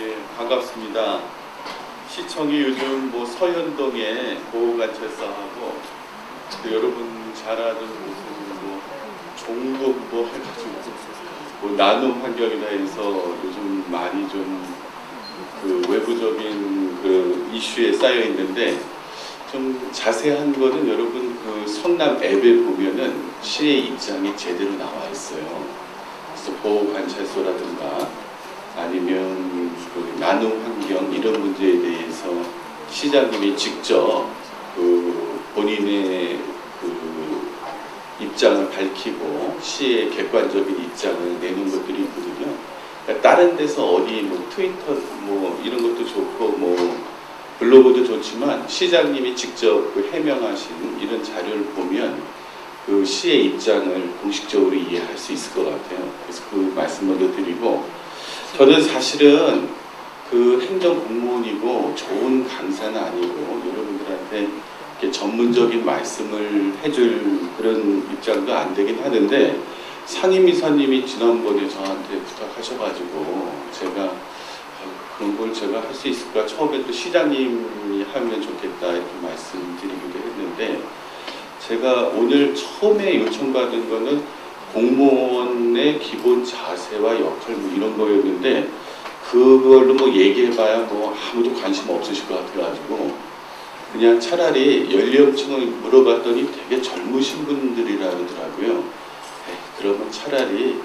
예, 반갑습니다. 시청이 요즘 뭐 서현동에 보호관찰사하고 또 여러분 잘 아는 무슨 뭐 종북 뭐 해가지고 뭐 나눔 환경이다 해서 요즘 많이 좀 그 외부적인 그 이슈에 쌓여 있는데 좀 자세한 거는 여러분 그 성남 앱에 보면은 시의 입장이 제대로 나와 있어요. 그래서 보호관찰소라든가 아니면 그 나눔 환경 이런 문제에 대해서 시장님이 직접 그 본인의 그 입장을 밝히고 시의 객관적인 입장을 내는 것들이 있거든요. 그러니까 다른 데서 어디 뭐 트위터 뭐 이런 것도 좋고 뭐 블로그도 좋지만 시장님이 직접 그 해명하신 이런 자료를 보면 그 시의 입장을 공식적으로 이해할 수 있을 것 같아요. 그래서 그 말씀 먼저 드리고, 저는 사실은 그 행정 공무원이고 좋은 강사는 아니고 여러분들한테 이렇게 전문적인 말씀을 해줄 그런 입장도 안 되긴 하는데, 상임이사님이 지난번에 저한테 부탁하셔가지고 제가 그런 걸 제가 할 수 있을까, 처음에 또 시장님이 하면 좋겠다 이렇게 말씀드리기도 했는데, 제가 오늘 처음에 요청받은 거는 공무원의 기본 자세와 역할 뭐 이런 거였는데, 그걸로 뭐 얘기해봐야 뭐 아무도 관심 없으실 것 같아가지고 그냥 차라리 연령층을 물어봤더니 되게 젊으신 분들이라 그러더라고요. 그러면 차라리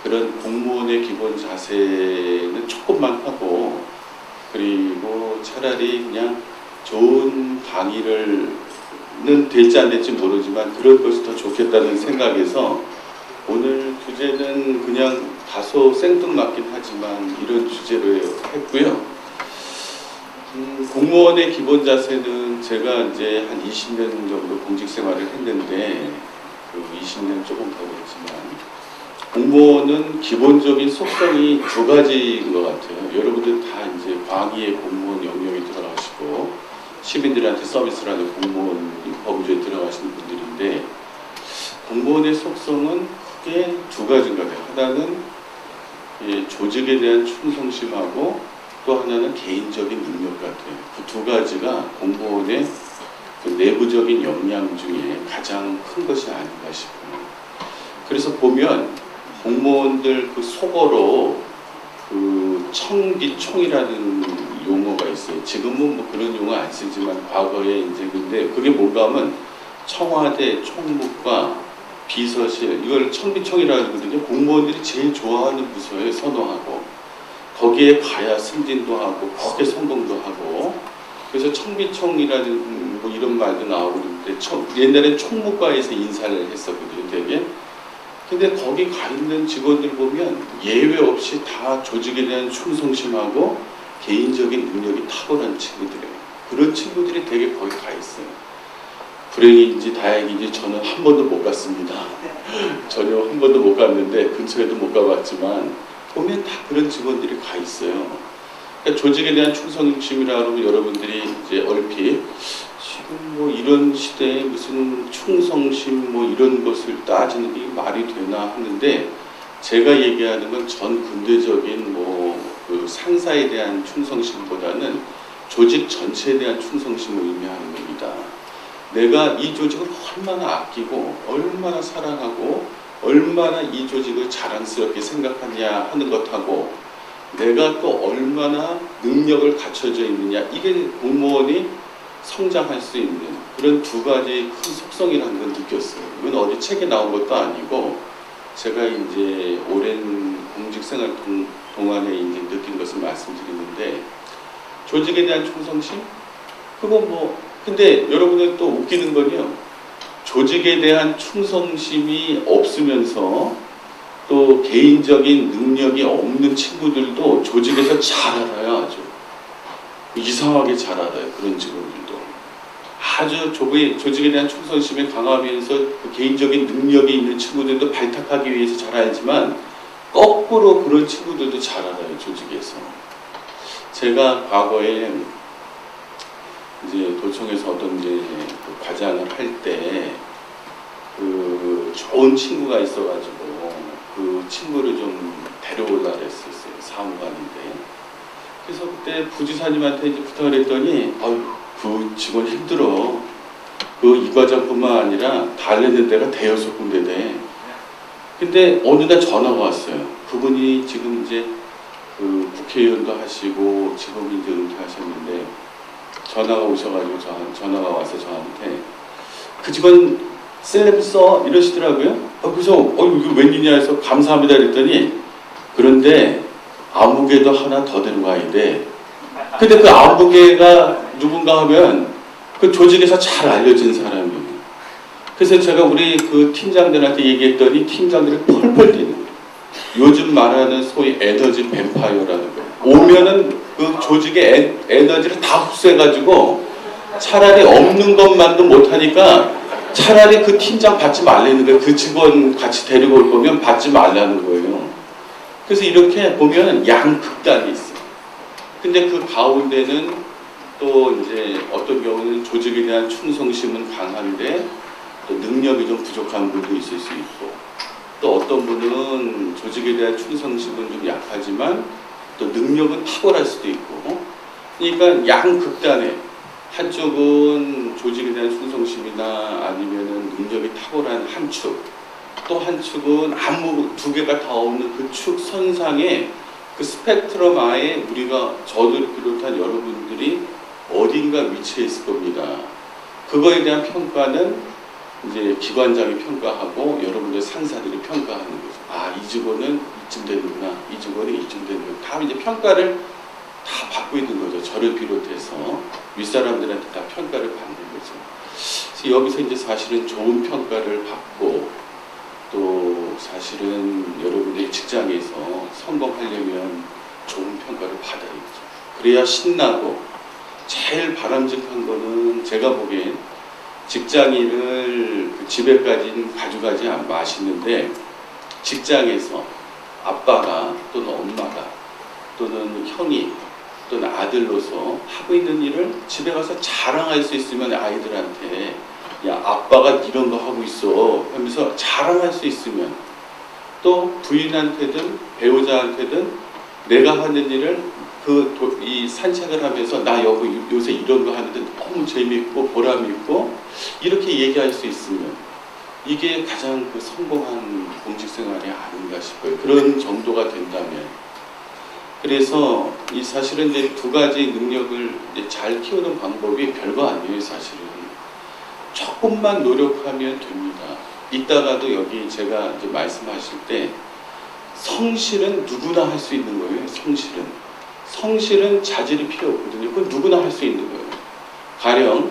그런 공무원의 기본 자세는 조금만 하고, 그리고 차라리 그냥 좋은 강의를 될지 안 될지 모르지만 그럴 것이 더 좋겠다는 생각에서 오늘 주제는 그냥 다소 생뚱맞긴 하지만 이런 주제로 했고요. 공무원의 기본 자세는 제가 이제 한 20년 정도 공직 생활을 했는데, 그 20년 조금 더 됐지만 공무원은 기본적인 속성이 두 가지인 것 같아요. 여러분들 다 이제 과기의 공무원 영역에 들어가시고 시민들한테 서비스를 하는 공무원 법조에 들어가시는 분들인데, 공무원의 속성은 크게 두 가지인 것 같아요. 하나는 조직에 대한 충성심하고 또 하나는 개인적인 능력 같아요. 그 두 가지가 공무원의 그 내부적인 역량 중에 가장 큰 것이 아닌가 싶어요. 그래서 보면 공무원들 그 속어로 그 청기총이라는 용어가 있어요. 지금은 뭐 그런 용어 안 쓰지만 과거에 이제, 근데 그게 뭔가 하면 청와대 총무과 비서실, 이걸 청기총이라고 하거든요. 공무원들이 제일 좋아하는 부서에 선호하고 거기에 가야 승진도 하고 크게 성공도 하고, 그래서 청기총이라는 뭐 이런 말도 나오고 그러는데, 옛날엔 총무과에서 인사를 했었거든요, 되게. 근데 거기 가 있는 직원들 보면 예외 없이 다 조직에 대한 충성심하고 개인적인 능력이 탁월한 친구들이에요. 그런 친구들이 되게 거기 가 있어요. 불행인지 다행인지 저는 한 번도 못 갔습니다. 전혀 한 번도 못 갔는데, 근처에도 못 가봤지만 보면 다 그런 직원들이 가 있어요. 그러니까 조직에 대한 충성심이라 하면 여러분들이 이제 얼핏 지금 뭐 이런 시대에 무슨 충성심 뭐 이런 것을 따지는 게 말이 되나 하는데, 제가 얘기하는 건 전 근대적인 뭐 그 상사에 대한 충성심보다는 조직 전체에 대한 충성심을 의미하는 겁니다. 내가 이 조직을 얼마나 아끼고 얼마나 사랑하고 얼마나 이 조직을 자랑스럽게 생각하냐 하는 것하고 내가 또 얼마나 능력을 갖춰져 있느냐, 이게 공무원이 성장할 수 있는 그런 두 가지 큰 속성이라는 걸 느꼈어요. 이건 어디 책에 나온 것도 아니고 제가 이제 오랜 공직 생활 동안에 이제 느낀 것을 말씀드리는데, 조직에 대한 충성심? 그건 뭐, 근데 여러분들 또 웃기는 건요, 조직에 대한 충성심이 없으면서 또 개인적인 능력이 없는 친구들도 조직에서 잘 알아요. 아주 이상하게 잘 알아요. 그런 직원들도 아주 조직에 대한 충성심이 강하면서 그 개인적인 능력이 있는 친구들도 발탁하기 위해서 잘 알지만 거꾸로 그런 친구들도 잘 알아요. 조직에서. 제가 과거에 이제 도청에서 어떤 이제 그 과장을 할 때 그 좋은 친구가 있어가지고 그 친구를 좀 데려오려고 했었어요. 사무관인데 그래서 그때 부지사님한테 이제 부탁을 했더니, 아유, 그 직원 힘들어. 그 이 과장뿐만 아니라 달래는 데가 대여섯 군데네. 근데 어느 날 전화가 왔어요. 그분이 지금 이제 그 국회의원도 하시고 지금 이제 은퇴하셨는데 전화가 오셔가지고 전화가 와서 저한테 그 직원 셀럽 써 이러시더라고요. 그래서 이게 웬일이냐 해서 감사합니다 그랬더니 그런데 아무개도 하나 더 들어가야 돼. 근데 그 아무개가 누군가 하면 그 조직에서 잘 알려진 사람이에요. 그래서 제가 우리 그 팀장들한테 얘기했더니 팀장들이 펄펄 뛰는 거예요. 요즘 말하는 소위 에너지 뱀파이어라는 거예요. 오면은 그 조직의 에너지를 다 흡수해가지고 차라리 없는 것만도 못하니까 차라리 그 팀장 받지 말라는 거예요. 그 직원 같이 데리고 올 거면 받지 말라는 거예요. 그래서 이렇게 보면 양극단이 있어요. 근데 그 가운데는 또 이제 어떤 경우는 조직에 대한 충성심은 강한데 또 능력이 좀 부족한 분도 있을 수 있고 또 어떤 분은 조직에 대한 충성심은 좀 약하지만 또 능력은 탁월할 수도 있고 그러니까 양극단에 한쪽은 조직에 대한 충성심이나 아니면은 능력이 탁월한 한 축, 또 한 축은 아무 두 개가 다 없는 그 축 선상에 그 스펙트럼 아에 우리가 저를 비롯한 여러분들이 어딘가 위치해 있을 겁니다. 그거에 대한 평가는 이제 기관장이 평가하고 여러분들 상사들이 평가하는 거죠. 아, 이 직원은 이쯤 되는구나. 이 직원이 이쯤 되는구나. 다 이제 평가를 다 받고 있는 거죠. 저를 비롯해서 윗사람들한테 다 평가를 받는 거죠. 그래서 여기서 이제 사실은 좋은 평가를 받고 또 사실은 여러분들이 직장에서 성공하려면 좋은 평가를 받아야죠. 그래야 신나고 제일 바람직한 거는 제가 보기엔 직장인을 그 집에까지는 가져가지 마시는데 직장에서 아빠가 또는 엄마가 또는 형이 또는 아들로서 하고 있는 일을 집에 가서 자랑할 수 있으면 아이들한테 야 아빠가 이런 거 하고 있어 하면서 자랑할 수 있으면 또 부인한테든 배우자한테든 내가 하는 일을 이 산책을 하면서 나 요새 이런 거 하는데 너무 재밌고 보람있고 이렇게 얘기할 수 있으면 이게 가장 그 성공한 공직 생활이 아닌가 싶어요. 그런 정도가 된다면. 그래서 이 사실은 이제 두 가지 능력을 이제 잘 키우는 방법이 별거 아니에요. 사실은 조금만 노력하면 됩니다. 이따가도 여기 제가 이제 말씀하실 때 성실은 누구나 할 수 있는 거예요. 성실은 자질이 필요 없거든요. 그건 누구나 할 수 있는 거예요. 가령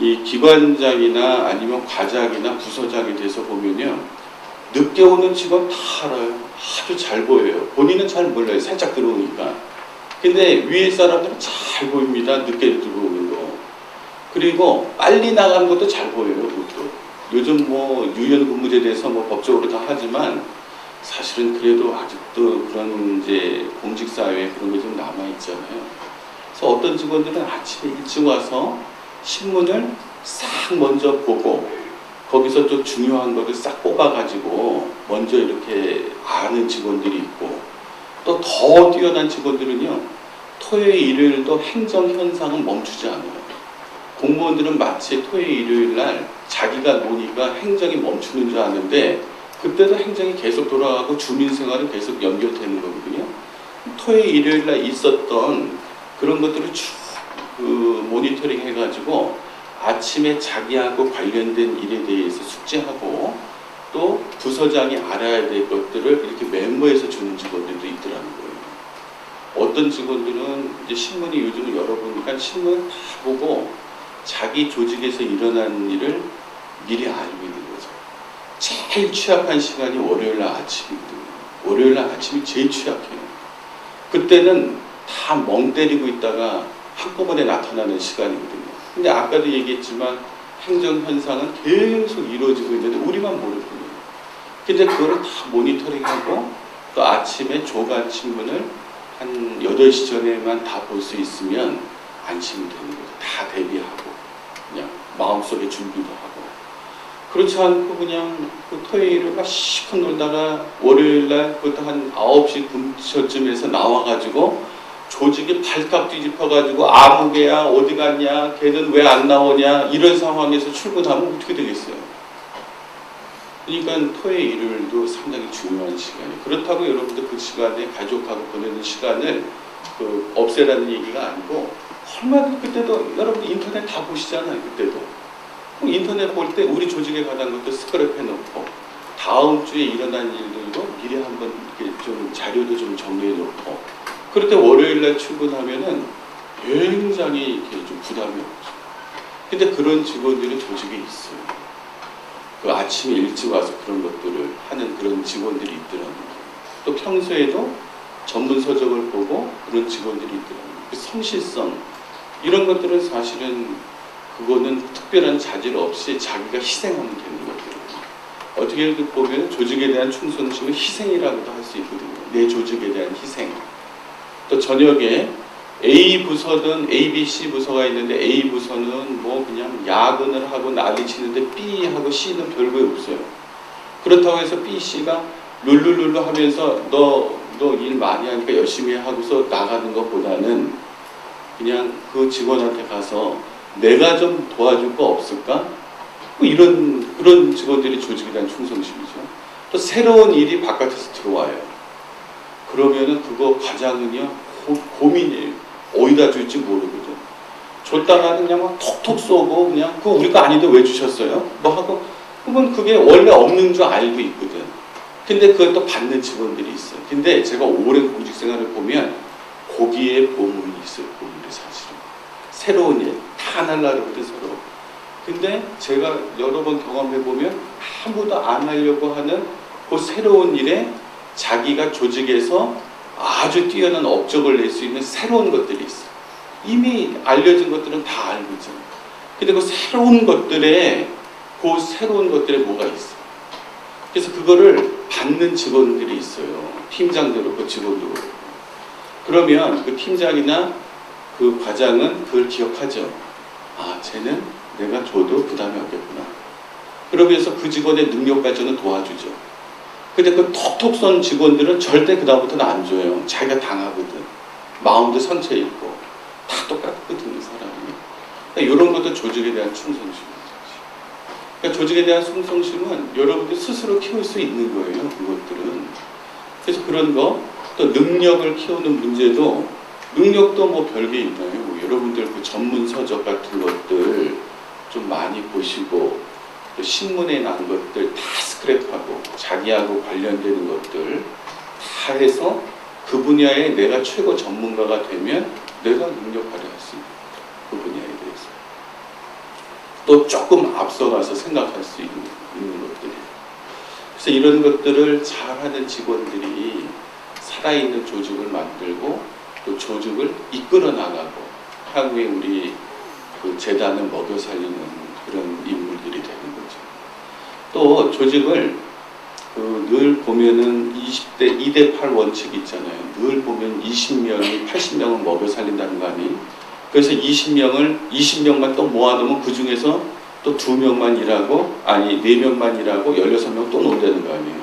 이 기관장이나 아니면 과장이나 부서장이 돼서 보면요. 늦게 오는 직원 다 알아요. 아주 잘 보여요. 본인은 잘 몰라요. 살짝 들어오니까. 근데 위에 사람들은 잘 보입니다. 늦게 들어오는 거. 그리고 빨리 나가는 것도 잘 보여요. 그것도. 요즘 뭐 유연근무제 대해서 뭐 법적으로 다 하지만 사실은 그래도 아직도 그런 이제 공직사회에 그런 게 좀 남아있잖아요. 그래서 어떤 직원들은 아침에 일찍 와서 신문을 싹 먼저 보고 거기서 또 중요한 거를 싹 뽑아가지고 먼저 이렇게 아는 직원들이 있고 또 더 뛰어난 직원들은요. 토요일, 일요일도 행정 현상은 멈추지 않아요. 공무원들은 마치 토요일, 일요일 날 자기가 노니까 행정이 멈추는 줄 아는데 그때도 행정이 계속 돌아가고 주민생활은 계속 연결되는 거거든요. 토요일, 일요일 날 있었던 그런 것들을 쭉 모니터링 해가지고 아침에 자기하고 관련된 일에 대해서 숙지하고 또 부서장이 알아야 될 것들을 이렇게 메모해서 주는 직원들도 있더라는 거예요. 어떤 직원들은 이제 신문이 요즘은 여러분이니까 신문 다 보고 자기 조직에서 일어난 일을 미리 알고 있는 거죠. 제일 취약한 시간이 월요일 날 아침이거든요. 월요일 날 아침이 제일 취약해요. 그때는 다 멍 때리고 있다가 한꺼번에 나타나는 시간이거든요. 근데 아까도 얘기했지만 행정현상은 계속 이루어지고 있는데 우리만 모르거든요. 근데 그거를 다 모니터링하고 또 아침에 조간 신문을 한 8시 전에만 다 볼 수 있으면 안심이 되는 거죠. 다 대비하고 그냥 마음속에 준비도 하고 그렇지 않고 그냥 그 토요일을 막 시컷 놀다가 월요일날 그것도 한 9시 근처쯤에서 나와가지고 조직이 발칵 뒤집어가지고 아무개야 어디 갔냐 걔는 왜 안 나오냐 이런 상황에서 출근하면 어떻게 되겠어요? 그러니까 토의 일요일도 상당히 중요한 시간이에요. 그렇다고 여러분들 그 시간에 가족하고 보내는 시간을 없애라는 얘기가 아니고 얼마나 그때도 여러분 인터넷 다 보시잖아요. 그때도 인터넷 볼 때 우리 조직에 관한 것도 스크랩 해놓고 다음 주에 일어난 일들도 미리 한번 이렇게 좀 자료도 좀 정리해 놓고 그럴 때 월요일날 출근하면은 굉장히 이렇게 좀 부담이 없죠. 근데 그런 직원들이 조직에 있어요. 그 아침에 일찍 와서 그런 것들을 하는 그런 직원들이 있더라고요. 또 평소에도 전문 서적을 보고 그런 직원들이 있더라고요. 그 성실성 이런 것들은 사실은 그거는 특별한 자질 없이 자기가 희생하면 되는 것들이에요. 어떻게 보면 조직에 대한 충성심은 희생이라고도 할 수 있거든요. 내 조직에 대한 희생. 또 저녁에 A 부서든 A, B, C 부서가 있는데 A 부서는 뭐 그냥 야근을 하고 난리 치는데 B하고 C는 별거 없어요. 그렇다고 해서 B, C가 룰루룰루 하면서 너 일 많이 하니까 열심히 하고서 나가는 것보다는 그냥 그 직원한테 가서 내가 좀 도와줄 거 없을까? 뭐 그런 직원들이 조직에 대한 충성심이죠. 또 새로운 일이 바깥에서 들어와요. 그러면은 그거 과장은요 고민이에요. 어디다 줄지 모르거든. 줬다가는 그냥 막 톡톡 쏘고 그냥 그거 우리 거 아닌데 왜 주셨어요? 뭐 하고 그건 그게 원래 없는 줄 알고 있거든. 근데 그걸 또 받는 직원들이 있어요. 근데 제가 오랜 공직 생활을 보면 거기에 보물이 있어요. 보물이 사실은. 새로운 일 다 날라르거든 서로. 근데 제가 여러 번 경험해보면 아무도 안 하려고 하는 그 새로운 일에 자기가 조직에서 아주 뛰어난 업적을 낼 수 있는 새로운 것들이 있어요. 이미 알려진 것들은 다 알고 있잖아요. 근데 그 새로운 것들에 뭐가 있어요. 그래서 그거를 받는 직원들이 있어요. 팀장도 그렇고 직원도 그렇고. 그러면 그 팀장이나 그 과장은 그걸 기억하죠. 아, 쟤는 내가 줘도 부담이 없겠구나. 그러면서 그 직원의 능력 발전을 도와주죠. 근데 그 톡톡 쏜 직원들은 절대 그 다음부터는 안 줘요. 자기가 당하거든. 마음도 상처 있고 다 똑같거든요, 사람이. 그러니까 이런 것도 조직에 대한 충성심이죠. 그러니까 조직에 대한 충성심은 여러분들 스스로 키울 수 있는 거예요, 그것들은. 그래서 그런 거, 또 능력을 키우는 문제도 능력도 뭐 별게 있나요? 뭐 여러분들 그 전문 서적 같은 것들 좀 많이 보시고 또 신문에 난 것들 다 스크랩하고 자기하고 관련되는 것들 다 해서 그 분야에 내가 최고 전문가가 되면 내가 능력 발휘할 수 있는 그 분야에 대해서 또 조금 앞서가서 생각할 수 있는 것들이에요. 그래서 이런 것들을 잘하는 직원들이 살아있는 조직을 만들고 또 조직을 이끌어 나가고 향후에 우리 그 재단을 먹여 살리는 그런 인물들이 되는 거죠. 또 조직을 늘 보면은 20대 2대8 원칙이 있잖아요. 늘 보면 20명이 80명을 먹여 살린다는 거 아니에요? 그래서 20명만 또 모아놓으면 그 중에서 또 2명만 일하고 4명만 일하고 16명 또 논다는 거 아니에요.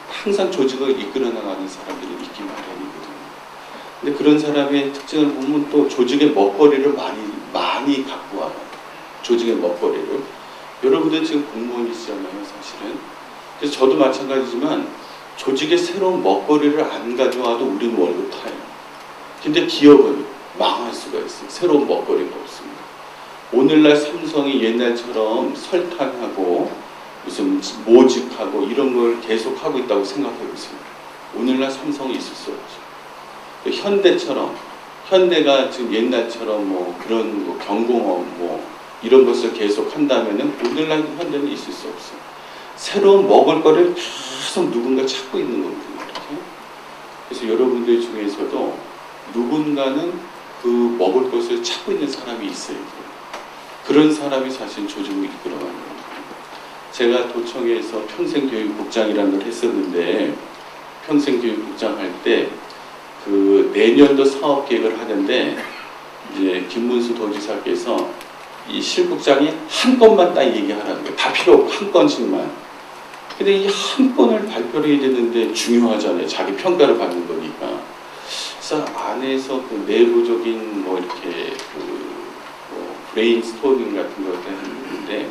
항상 조직을 이끌어 나가는 사람들이 있기 마련이거든요. 근데 그런 사람의 특징을 보면 또 조직의 먹거리를 많이 갖고 와요. 조직의 먹거리를. 여러분들 지금 공무원이시잖아요, 사실은. 그래서 저도 마찬가지지만 조직의 새로운 먹거리를 안 가져와도 우리는 월급 타요. 근데 기업은 망할 수가 있어요. 새로운 먹거리가 없습니다. 오늘날 삼성이 옛날처럼 설탕하고 무슨 모직하고 이런 걸 계속 하고 있다고 생각해 보세요. 오늘날 삼성이 있을 수 없죠. 현대가 지금 옛날처럼 뭐 그런 뭐 경공업 뭐 이런 것을 계속 한다면은 오늘날 현대는 있을 수 없어요. 새로운 먹을 거를 계속 누군가 찾고 있는 거거든요. 이렇게. 그래서 여러분들 중에서도 누군가는 그 먹을 것을 찾고 있는 사람이 있어요. 그런 사람이 사실 조직을 이끌어가는 거예요. 제가 도청에서 평생교육국장이라는 걸 했었는데 평생교육국장 할 때 그 내년도 사업 계획을 하는데 이제 김문수 도지사께서 이 실국장이 한 건만 딱 얘기하라는 거예요. 다 필요 없고 한 건씩만. 근데 이 한 건을 발표를 해야 되는데 중요하잖아요. 자기 평가를 받는 거니까. 그래서 안에서 그 내부적인 뭐 이렇게 뭐 브레인스토밍 같은 것들 했는데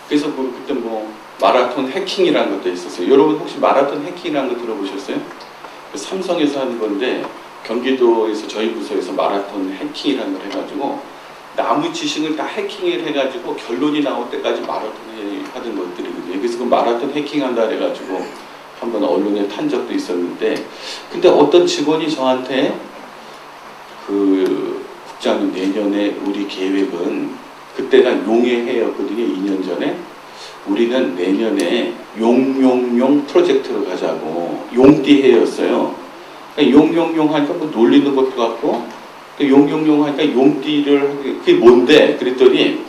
그래서 그때 뭐 마라톤 해킹이라는 것도 있었어요. 여러분 혹시 마라톤 해킹이라는 거 들어보셨어요? 그 삼성에서 하는 건데 경기도에서 저희 부서에서 마라톤 해킹이라는 걸 해가지고 나무 지식을 다 해킹을 해가지고 결론이 나올 때까지 마라톤을 하던 것들이거든요. 그래서 그 마라톤 해킹한다 해가지고 한번 언론에 탄 적도 있었는데 근데 어떤 직원이 저한테 그 국장님 내년에 우리 계획은 그때가 용의 해였거든요. 2년 전에 우리는 내년에 용용용 프로젝트로 가자고 용띠 해였어요. 그러니까 용용용 하니까 뭐 놀리는 것도 같고 용용용 하니까 용띠를 그게 뭔데? 그랬더니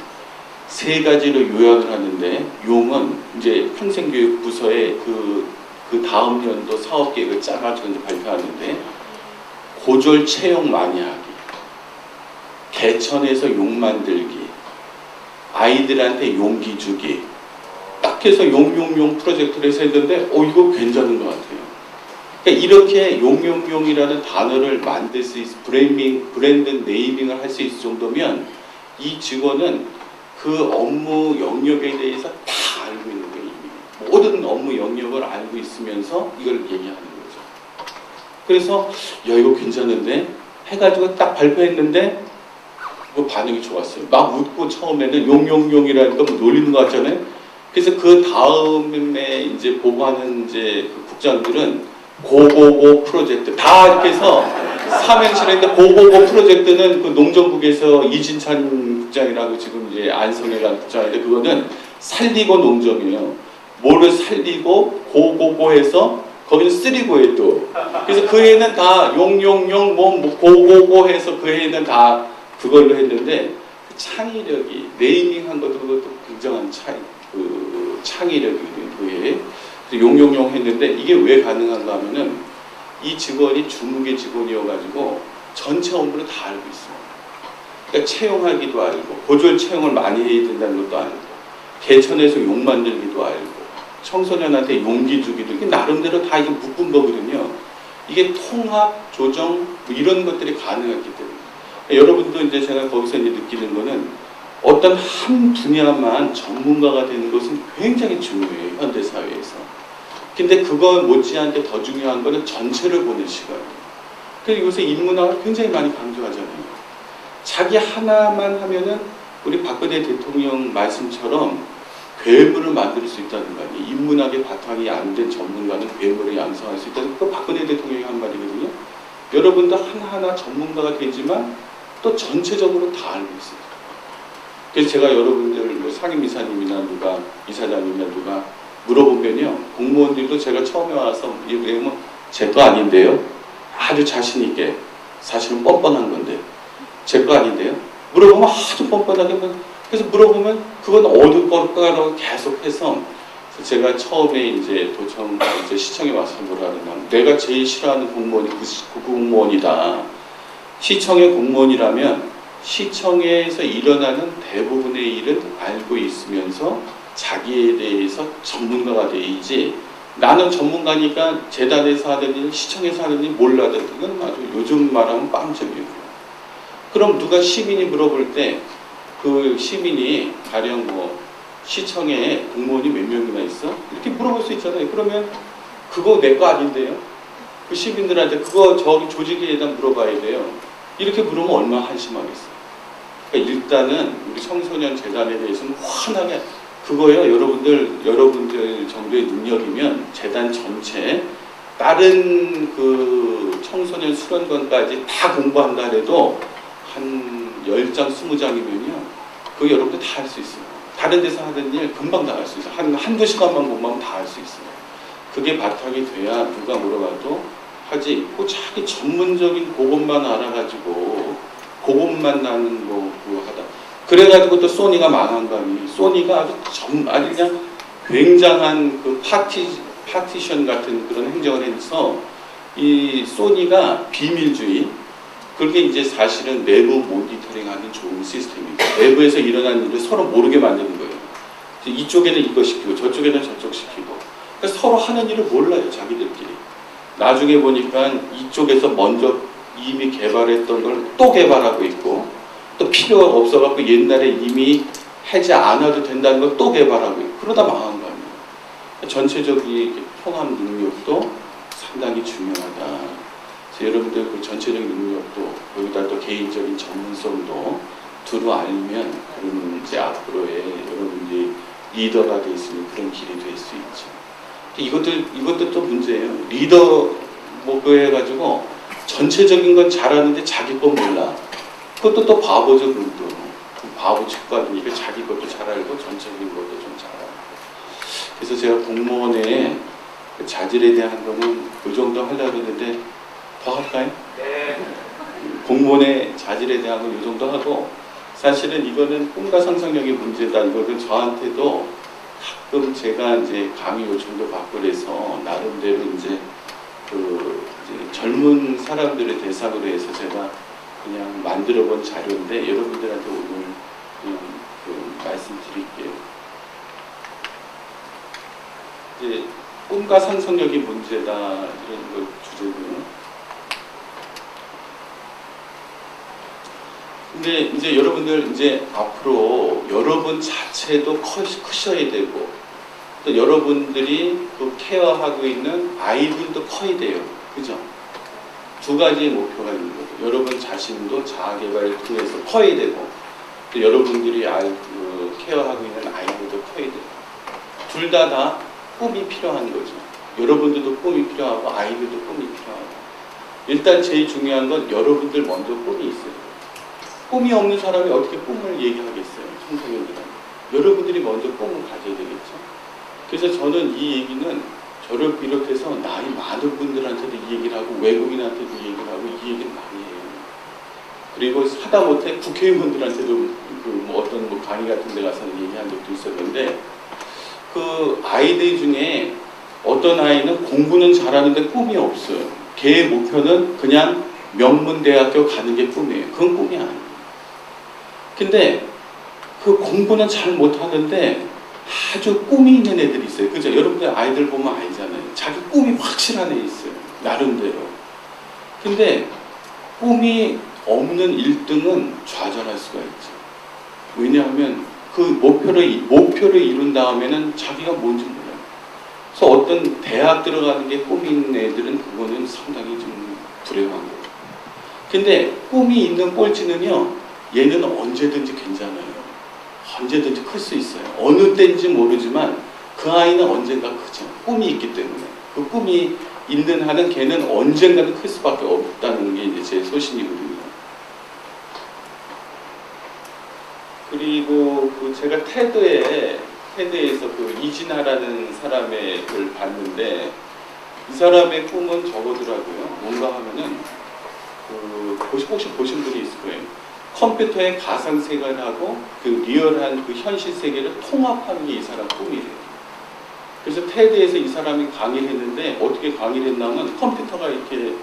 세 가지로 요약을 하는데 용은 이제 평생교육부서의 그 다음 연도 사업계획을 짜가지고 이제 발표하는데 고졸 채용 많이 하기, 개천에서 용 만들기, 아이들한테 용기 주기 딱 해서 용용용 프로젝트를 해서 했는데 이거 괜찮은 것 같아요. 그러니까 이렇게 용용용이라는 단어를 만들 수 있어 브랜드 네이밍을 할 수 있을 정도면 이 직원은 그 업무 영역에 대해서 다 알고 있는 거예요. 이미. 모든 업무 영역을 알고 있으면서 이걸 얘기하는 거죠. 그래서 야 이거 괜찮은데 해가지고 딱 발표했는데 그 반응이 좋았어요. 막 웃고 처음에는 용용용이라니까 뭐 놀리는 것 같잖아요. 그래서 그 다음에 이제 보고하는 이제 그 국장들은 고고고 프로젝트 다 이렇게 해서 삼행시를 했는데 고고고 프로젝트는 그 농정국에서 이진찬 국장이라고 지금 이제 안성에 간 국장인데 그거는 살리고 농정이에요. 뭐를 살리고 고고고 해서 거기는 쓰리고에 또 그래서 그 해는 다 용용용 뭐 고고고 해서 그 해는 다 그걸로 했는데 그 창의력이 네이밍한 것도 그것도 굉장한 창의력이거든요. 그 해에 용용용 했는데 이게 왜 가능한가 하면은 이 직원이 주무계 직원이어가지고 전체 업무를 다 알고 있어요. 그러니까 채용하기도 알고 고졸 채용을 많이 해야 된다는 것도 알고 개천에서 용 만들기도 알고 청소년한테 용기 주기도 이게 나름대로 다 이게 묶은 거거든요. 이게 통합, 조정 뭐 이런 것들이 가능하기 때문에 여러분도 이제 제가 거기서 이제 느끼는 거는 어떤 한 분야만 전문가가 되는 것은 굉장히 중요해요. 현대 사회에서. 근데 그거 못지않게 더 중요한 거는 전체를 보는 시각이에요. 그래서 요새 인문학을 굉장히 많이 강조하잖아요. 자기 하나만 하면은 우리 박근혜 대통령 말씀처럼 괴물을 만들 수 있다는 거 아니에요. 인문학의 바탕이 안 된 전문가는 괴물을 양성할 수 있다는 거 박근혜 대통령이 한 말이거든요. 여러분도 하나하나 전문가가 되지만 또 전체적으로 다 알고 있어요. 그래서 제가 여러분들 뭐 상임이사님이나 누가 이사장님이나 누가 물어보면요. 공무원들도 제가 처음에 와서 얘기하면 제 거 아닌데요. 아주 자신 있게 사실은 뻔뻔한 건데 제 거 아닌데요. 물어보면 아주 뻔뻔하게 그래서 물어보면 그건 어느 걸까라고 계속해서 제가 처음에 이제 도청 이제 시청에 와서 뭐라 하냐면 내가 제일 싫어하는 공무원이 그 공무원이다. 시청의 공무원이라면 시청에서 일어나는 대부분의 일은 알고 있으면서 자기에 대해서 전문가가 돼야지 나는 전문가니까 재단에서 하는 일, 시청에서 하는 일 몰라든 그건 아주 요즘 말하면 빵점이고요. 그럼 누가 시민이 물어볼 때 그 시민이 가령 뭐 시청에 공무원이 몇 명이나 있어? 이렇게 물어볼 수 있잖아요. 그러면 그거 내 거 아닌데요? 그 시민들한테 그거 저기 조직에다 물어봐야 돼요. 이렇게 물으면 얼마나 한심하겠어요. 그러니까 일단은 우리 청소년 재단에 대해서는 환하게 그거요. 여러분들 정도의 능력이면 재단 전체 다른 그 청소년 수련관까지 다 공부한다 해도 한 10장, 20장이면요. 그거 여러분들 다 할 수 있어요. 다른 데서 하는 일 금방 다 할 수 있어요. 한두 시간만 공부하면 다 할 수 있어요. 그게 바탕이 돼야 누가 물어봐도 하지. 꼭 자기 전문적인 그것만 알아가지고 그것만 나는 뭐 그거 하다. 그래가지고 또 소니가 망한 거 아니에요. 소니가 아주 그냥 굉장한 그 파티션 같은 그런 행정을 해서 이 소니가 비밀주의 그게 이제 사실은 내부 모니터링하는 좋은 시스템이고 내부에서 일어나는 일을 서로 모르게 만드는 거예요. 이쪽에는 이거 시키고 저쪽에는 저쪽 시키고 그러니까 서로 하는 일을 몰라요. 자기들끼리. 나중에 보니까 이쪽에서 먼저 이미 개발했던 걸 또 개발하고 있고, 또 필요가 없어갖고 옛날에 이미 하지 않아도 된다는 걸 또 개발하고 있고, 그러다 망한 거 아니에요. 전체적인 통합 능력도 상당히 중요하다. 여러분들 그 전체적인 능력도, 거기다 또 개인적인 전문성도 두루 알면, 그러면 이제 앞으로의 여러분들이 리더가 될 수 있는 그런 길이 될 수 있죠. 이것도 또 문제예요. 리더 뭐 그거 해가지고 전체적인 건 잘하는데 자기 건 몰라. 그것도 또 바보죠, 그것도. 바보 측과니까 자기 것도 잘 알고 전체적인 것도 좀 잘 알고. 그래서 제가 공무원의 자질에 대한 거는 그 정도 하려고 했는데 더 할까요? 네. 공무원의 자질에 대한 건 이 정도 하고, 사실은 이거는 꿈과 상상력의 문제다. 이거는 저한테도 가끔 제가 이제 강의 요청도 받고 그래서 나름대로 이제 젊은 사람들의 대상으로 해서 제가 그냥 만들어 본 자료인데 여러분들한테 오늘 그냥 말씀드릴게요. 이제 꿈과 상상력이 문제다 이런 거 주제고요. 근데 이제 여러분들 이제 앞으로 여러분 자체도 크셔야 되고, 또 여러분들이 그 케어하고 있는 아이들도 커야 돼요. 그죠? 두 가지의 목표가 있는 거죠. 여러분 자신도 자아개발을 통해서 커야 되고, 또 여러분들이 케어하고 있는 아이들도 커야 돼요. 둘 다 꿈이 필요한 거죠. 여러분들도 꿈이 필요하고 아이들도 꿈이 필요하고. 일단 제일 중요한 건 여러분들 먼저 꿈이 있어요. 꿈이 없는 사람이 어떻게 꿈을 얘기하겠어요? 청소년들은. 여러분들이 먼저 꿈을 가져야 되겠죠. 그래서 저는 이 얘기는 저를 비롯해서 나이 많은 분들한테도 이 얘기를 하고 외국인한테도 이 얘기를 하고 이 얘기를 많이 해요. 그리고 하다못해 국회의원들한테도 어떤 강의 같은 데 가서는 얘기한 적도 있었는데, 그 아이들 중에 어떤 아이는 공부는 잘하는데 꿈이 없어요. 걔의 목표는 그냥 명문대학교 가는 게 꿈이에요. 그건 꿈이 아니에요. 근데 그 공부는 잘 못하는데 아주 꿈이 있는 애들이 있어요. 그죠? 여러분들 아이들 보면 알잖아요. 자기 꿈이 확실한 애 있어요. 나름대로. 근데 꿈이 없는 1등은 좌절할 수가 있죠. 왜냐하면 그 목표를 이룬 다음에는 자기가 뭔지 몰라요. 그래서 어떤 대학 들어가는 게 꿈이 있는 애들은 그거는 상당히 좀 불행한 거예요. 근데 꿈이 있는 꼴찌는요, 얘는 언제든지 괜찮아요. 언제든지 클 수 있어요. 어느 때인지 모르지만 그 아이는 언젠가 크죠. 꿈이 있기 때문에. 그 꿈이 있는 한은 걔는 언젠가는 클 수밖에 없다는 게 이제 제 소신이거든요. 그리고 제가 테드에서 이진아라는 사람의 글 봤는데, 이 사람의 꿈은 저거더라고요. 뭔가 하면은 혹시 보신 분이 있을 거예요. 컴퓨터의 가상 세계하고 리얼한 현실 세계를 통합하는 게 이 사람 꿈이래요. 그래서 테드에서 이 사람이 강의를 했는데, 어떻게 강의를 했냐면 컴퓨터가 이렇게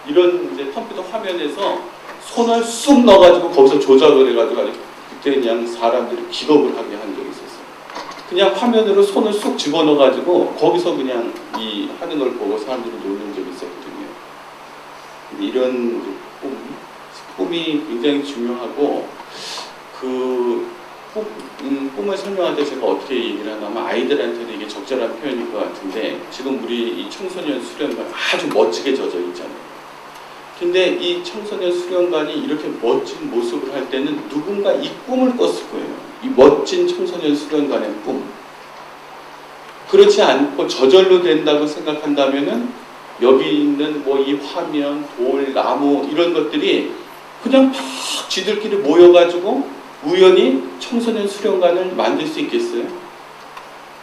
이런 이제 컴퓨터 화면에서 손을 쑥 넣어가지고 거기서 조작을 해가지고 그때 그냥 사람들이 기겁을 하게 한 적이 있었어요. 그냥 화면으로 손을 쑥 집어넣어가지고 거기서 그냥 이 하는 걸 보고 사람들이 놀는 적이 있었거든요. 이런 꿈이 굉장히 중요하고, 꿈을 설명할 때 제가 어떻게 얘기를 하냐면, 아이들한테는 이게 적절한 표현일 것 같은데, 지금 우리 이 청소년 수련관 아주 멋지게 젖어 있잖아요. 근데 이 청소년 수련관이 이렇게 멋진 모습을 할 때는 누군가 이 꿈을 꿨을 거예요. 이 멋진 청소년 수련관의 꿈. 그렇지 않고 저절로 된다고 생각한다면은 여기 있는 이 화면, 돌, 나무 이런 것들이 그냥 막 지들끼리 모여가지고 우연히 청소년 수련관을 만들 수 있겠어요?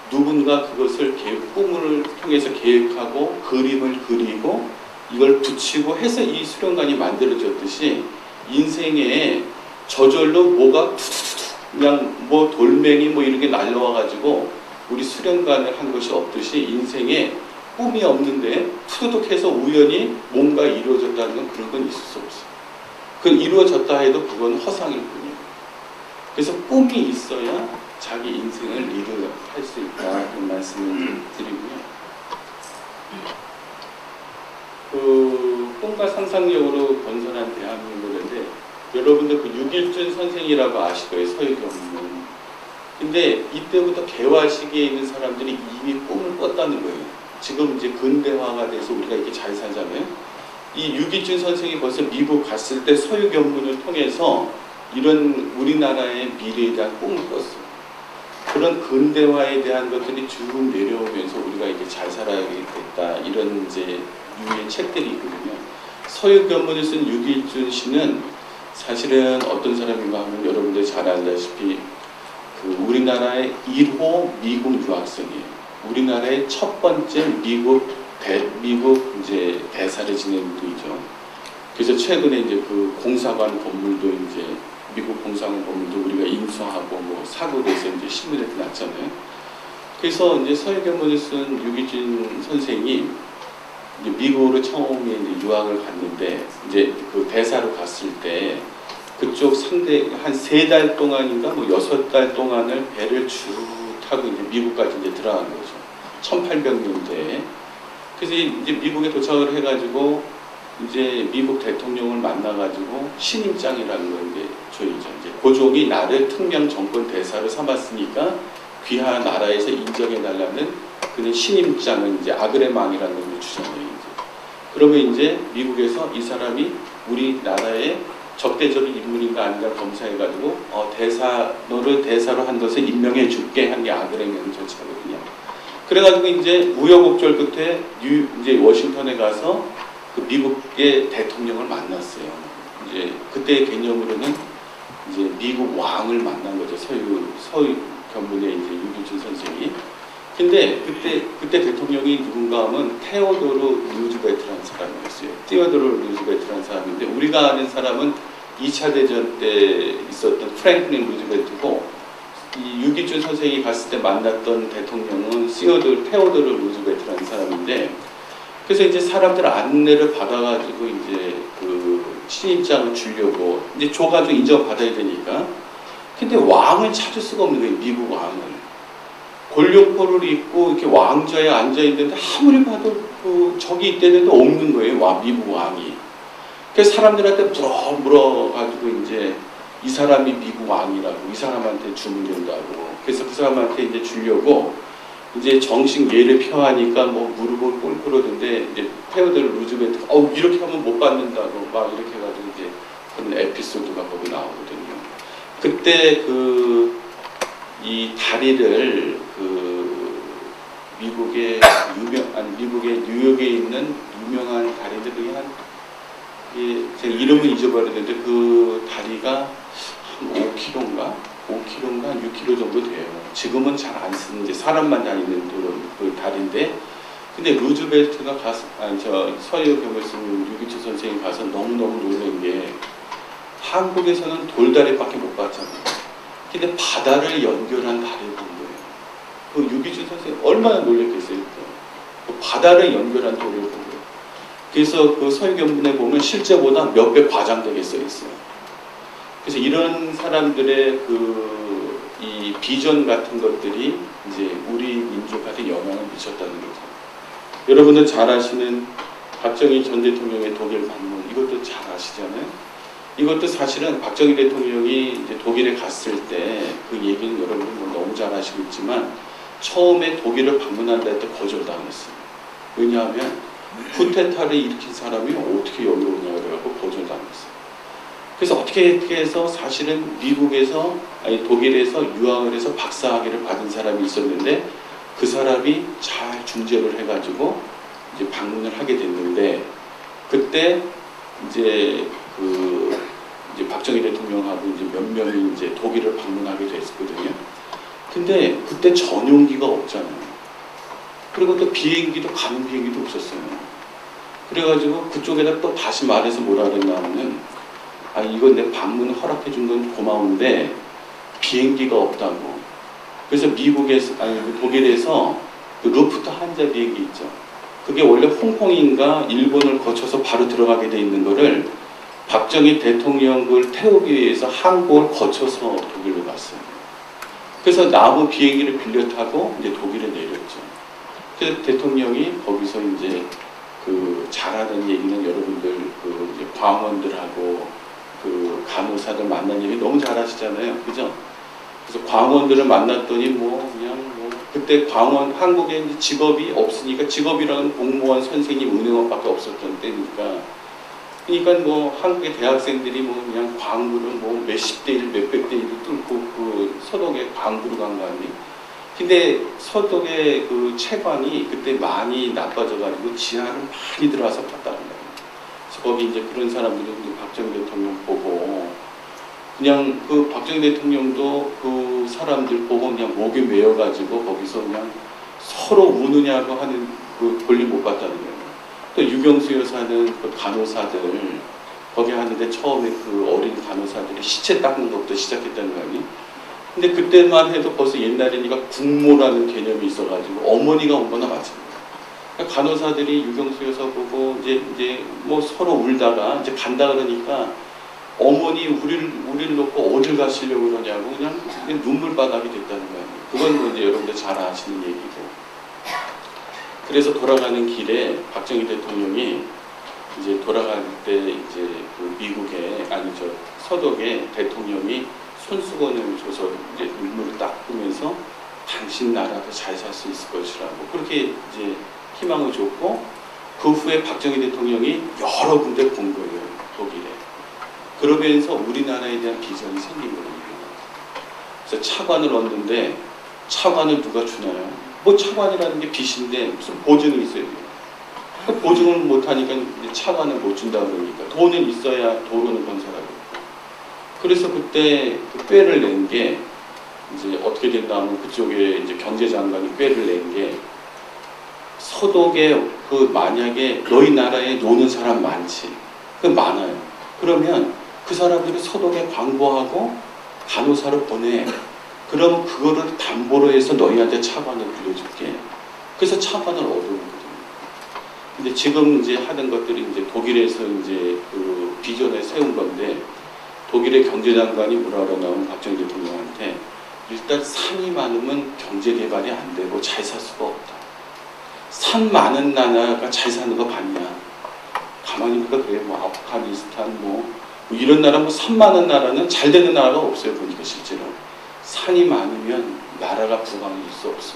누군가 그것을 꿈을 통해서 계획하고 그림을 그리고 이걸 붙이고 해서 이 수련관이 만들어졌듯이, 인생에 저절로 뭐가 그냥 돌멩이 이런 게 날라와가지고 우리 수련관을 한 것이 없듯이, 인생에 꿈이 없는데 푸드득해서 우연히 뭔가 이루어졌다는 건 그런 건 있을 수 없어요. 그 이루어졌다 해도 그건 허상일 뿐이에요. 그래서 꿈이 있어야 자기 인생을 리드할 수 있다, 그런 말씀을 드리고요. 꿈과 상상력으로 건설한 대한민국인데 여러분들 그 육일준 선생이라고 아실 거예요. 서유경은. 근데 이때부터 개화 시기에 있는 사람들이 이미 꿈을 꿨다는 거예요. 지금 이제 근대화가 돼서 우리가 이렇게 잘 살잖아요. 이 육일준 선생이 벌써 미국 갔을 때 서유경문을 통해서 이런 우리나라의 미래에 대한 꿈을 꿨어요. 그런 근대화에 대한 것들이 쭉 내려오면서 우리가 이제 잘 살아야겠다 이런 이제 유의 책들이 있거든요. 서유경문을 쓴 육일준 씨는 사실은 어떤 사람인가 하면 여러분들 잘 알다시피 그 우리나라의 1호 미국 유학생이에요. 우리나라의 첫 번째 미국 이제 대사를 지낸 분이죠. 그래서 최근에 이제 그 공사관 건물도 이제 미국 공사관 건물도 우리가 인수하고 뭐 사고돼서 이제 신문에 났잖아요. 그래서 이제 서유경문을 쓴 유기준 선생이 이제 미국으로 처음에 이제 유학을 갔는데 이제 그 대사로 갔을 때 그쪽 상대 한 3달 동안인가 뭐 6달 동안을 배를 쭉 타고 이제 미국까지 이제 들어간 거죠. 1800년대에. 그래서 이제 미국에 도착을 해가지고 이제 미국 대통령을 만나가지고 신임장이라는 걸 이제 줘야죠. 이제 고종이 나를 특명 정권 대사로 삼았으니까 귀하 나라에서 인정해달라는 그런 신임장을 이제 아그레망이라는 걸 주잖아요. 이제. 그러면 이제 미국에서 이 사람이 우리나라의 적대적인 인물인가 아닌가 검사해가지고 너를 대사로 한 것을 임명해 줄게 한 게 아그레망 절차거든요. 그래가지고 이제 우여곡절 끝에 이제 워싱턴에 가서 그 미국의 대통령을 만났어요. 이제 그때의 개념으로는 이제 미국 왕을 만난 거죠. 서유경문의 이제 유기준 선생이. 근데 그때 대통령이 누군가 하면 테오도르 루즈벨트라는 사람이었어요. 테오도르 루즈벨트라는 사람인데 우리가 아는 사람은 2차 대전 때 있었던 프랭클린 루즈벨트고 이 유기준 선생이 갔을 때 만났던 대통령은 테오도르 루즈벨트라는 사람인데 그래서 이제 사람들 안내를 받아가지고 이제 그 신임장을 주려고 이제 줘가지고 인정받아야 되니까 근데 왕을 찾을 수가 없는 거예요. 미국 왕을. 권력포를 입고 이렇게 왕좌에 앉아있는데 아무리 봐도 그 적이 있대는데 없는 거예요. 미국 왕이. 그래서 사람들한테 물어가지고 이제 이 사람이 미국 왕이라고 이 사람한테 주면 된다고 그래서 그 사람한테 이제 주려고 이제 정식 예를 표하니까 뭐 무릎을 꿇는데 이제 테오도르 루즈벨트가 이렇게 하면 못 받는다고 막 이렇게 해가지고 이제 그런 에피소드가 거기 나오거든요. 그때 이 다리를 미국의 뉴욕에 있는 유명한 다리들이 제가 이름은 잊어버렸는데 그 다리가 한 5km인가 6km 정도 돼요. 지금은 잘 안 쓰는 이제 사람만 다니는 그 다리인데 근데 루즈벨트가 서유경을 쓴 유기준 선생이 가서 너무너무 놀란 게 한국에서는 돌다리밖에 못 봤잖아요. 근데 바다를 연결한 다리를 본 거예요. 그 유기준 선생이 얼마나 놀랐겠어요. 그 바다를 연결한 도리를 본 거예요. 그래서 그 서유경문에 보면 실제보다 몇 배 과장되게 써 있어요. 그래서 이런 사람들의 이 비전 같은 것들이 이제 우리 민족한테 영향을 미쳤다는 거죠. 여러분들 잘 아시는 박정희 전 대통령의 독일 방문 이것도 잘 아시잖아요. 이것도 사실은 박정희 대통령이 이제 독일에 갔을 때 그 얘기는 여러분들 너무 잘 아시고 있지만 처음에 독일을 방문한다 할 때 거절당했어요. 왜냐하면 쿠데타를 일으킨 사람이 어떻게 여기 오냐 그래갖고 거절당했어요. 그래서 어떻게 해서 사실은 독일에서 유학을 해서 박사학위를 받은 사람이 있었는데 그 사람이 잘 중재를 해가지고 이제 방문을 하게 됐는데 그때 이제 이제 박정희 대통령하고 이제 몇 명이 이제 독일을 방문하게 됐거든요. 근데 그때 전용기가 없잖아요. 그리고 또 가는 비행기도 없었어요. 그래가지고 그쪽에다 또 다시 말해서 뭐라 그랬냐면은 이건 내 방문 허락해 준 건 고마운데 비행기가 없다고. 그래서 독일에서 그 루프트 한자 비행기 있죠. 그게 원래 홍콩인가 일본을 거쳐서 바로 들어가게 돼 있는 거를 박정희 대통령을 태우기 위해서 한국을 거쳐서 독일로 갔어요. 그래서 나무 비행기를 빌려 타고 이제 독일에 내렸죠. 그래서 대통령이 거기서 이제 그 잘하는 얘기는 여러분들 그 이제 광원들하고 그 간호사들 만난 얘기 너무 잘하시잖아요, 그죠? 그래서 광원들을 만났더니 뭐 그냥 뭐 그때 광원 한국에 이제 직업이 없으니까 직업이라는 공무원, 선생님, 은행원밖에 없었던 때니까 그러니까 뭐 한국의 대학생들이 뭐 그냥 광부를 뭐 몇십 대 일, 몇백 대 1을 뚫고 그 서독에 광부로 간 거 아니에요? 근데 서독의 그 채광이 그때 많이 나빠져가지고 지하를 많이 들어와서 봤다는 거예요. 그래서 거기 이제 그런 사람들이 박정희 대통령 보고 그냥 그 박정희 대통령도 그 사람들 보고 그냥 목에 메어가지고 거기서 그냥 서로 우느냐고 하는 그 권리 못 받다는 거예요. 또 유경수 여사는 그 간호사들 거기 하는데 처음에 그 어린 간호사들이 시체 닦는 것부터 시작했다는 거 아니에요? 근데 그때만 해도 벌써 옛날이니까 국모라는 개념이 있어가지고 어머니가 온 거나 마찬가지예요. 그러니까 간호사들이 유경수 여사 보고 이제 뭐 서로 울다가 이제 간다 그러니까 어머니 우리를 놓고 어딜 가시려고 그러냐고 그냥 눈물바닥이 됐다는 거예요. 그건 뭐 이제 여러분들 잘 아시는 얘기고. 그래서 돌아가는 길에 박정희 대통령이 이제 돌아갈 때 이제 그 미국에 아니죠 서독에 대통령이 손수건을 줘서 이제 눈물을 닦으면서 당신 나라도 잘 살 수 있을 것이라고 그렇게 이제 희망을 줬고 그 후에 박정희 대통령이 여러 군데 본 거예요 독일에. 그러면서 우리나라에 대한 비전이 생긴 거예요. 그래서 차관을 얻는데 차관을 누가 주나요? 뭐 차관이라는 게 빚인데 무슨 보증이 있어야 돼요. 그 보증을 못하니까 차관을 못 준다 그러니까 돈은 있어야 도로는 건설하고. 그래서 그때 그 꾀를 낸 게 이제 어떻게 된다 하면 그쪽에 이제 경제장관이 꾀를 낸 게 서독에 그 만약에 너희 나라에 노는 사람 많지. 그 많아요. 그러면 그 사람들이 서독에 광고하고 간호사를 보내. 그럼 그거를 담보로 해서 너희한테 차관을 빌려줄게. 그래서 차관을 얻어오거든요. 근데 지금 이제 하는 것들이 이제 독일에서 이제 그 비전을 세운 건데 독일의 경제장관이 뭐라 그러냐면 박정희 대통령한테 일단 산이 많으면 경제 개발이 안 되고 잘 살 수가 없다. 산 많은 나라가 잘 사는 거 봤냐? 가만히 보니까 그래. 뭐 아프가니스탄 뭐 이런 나라 뭐 산 많은 나라는 잘 되는 나라가 없어요. 보니까 실제로. 산이 많으면 나라가 부강해질 수 없어.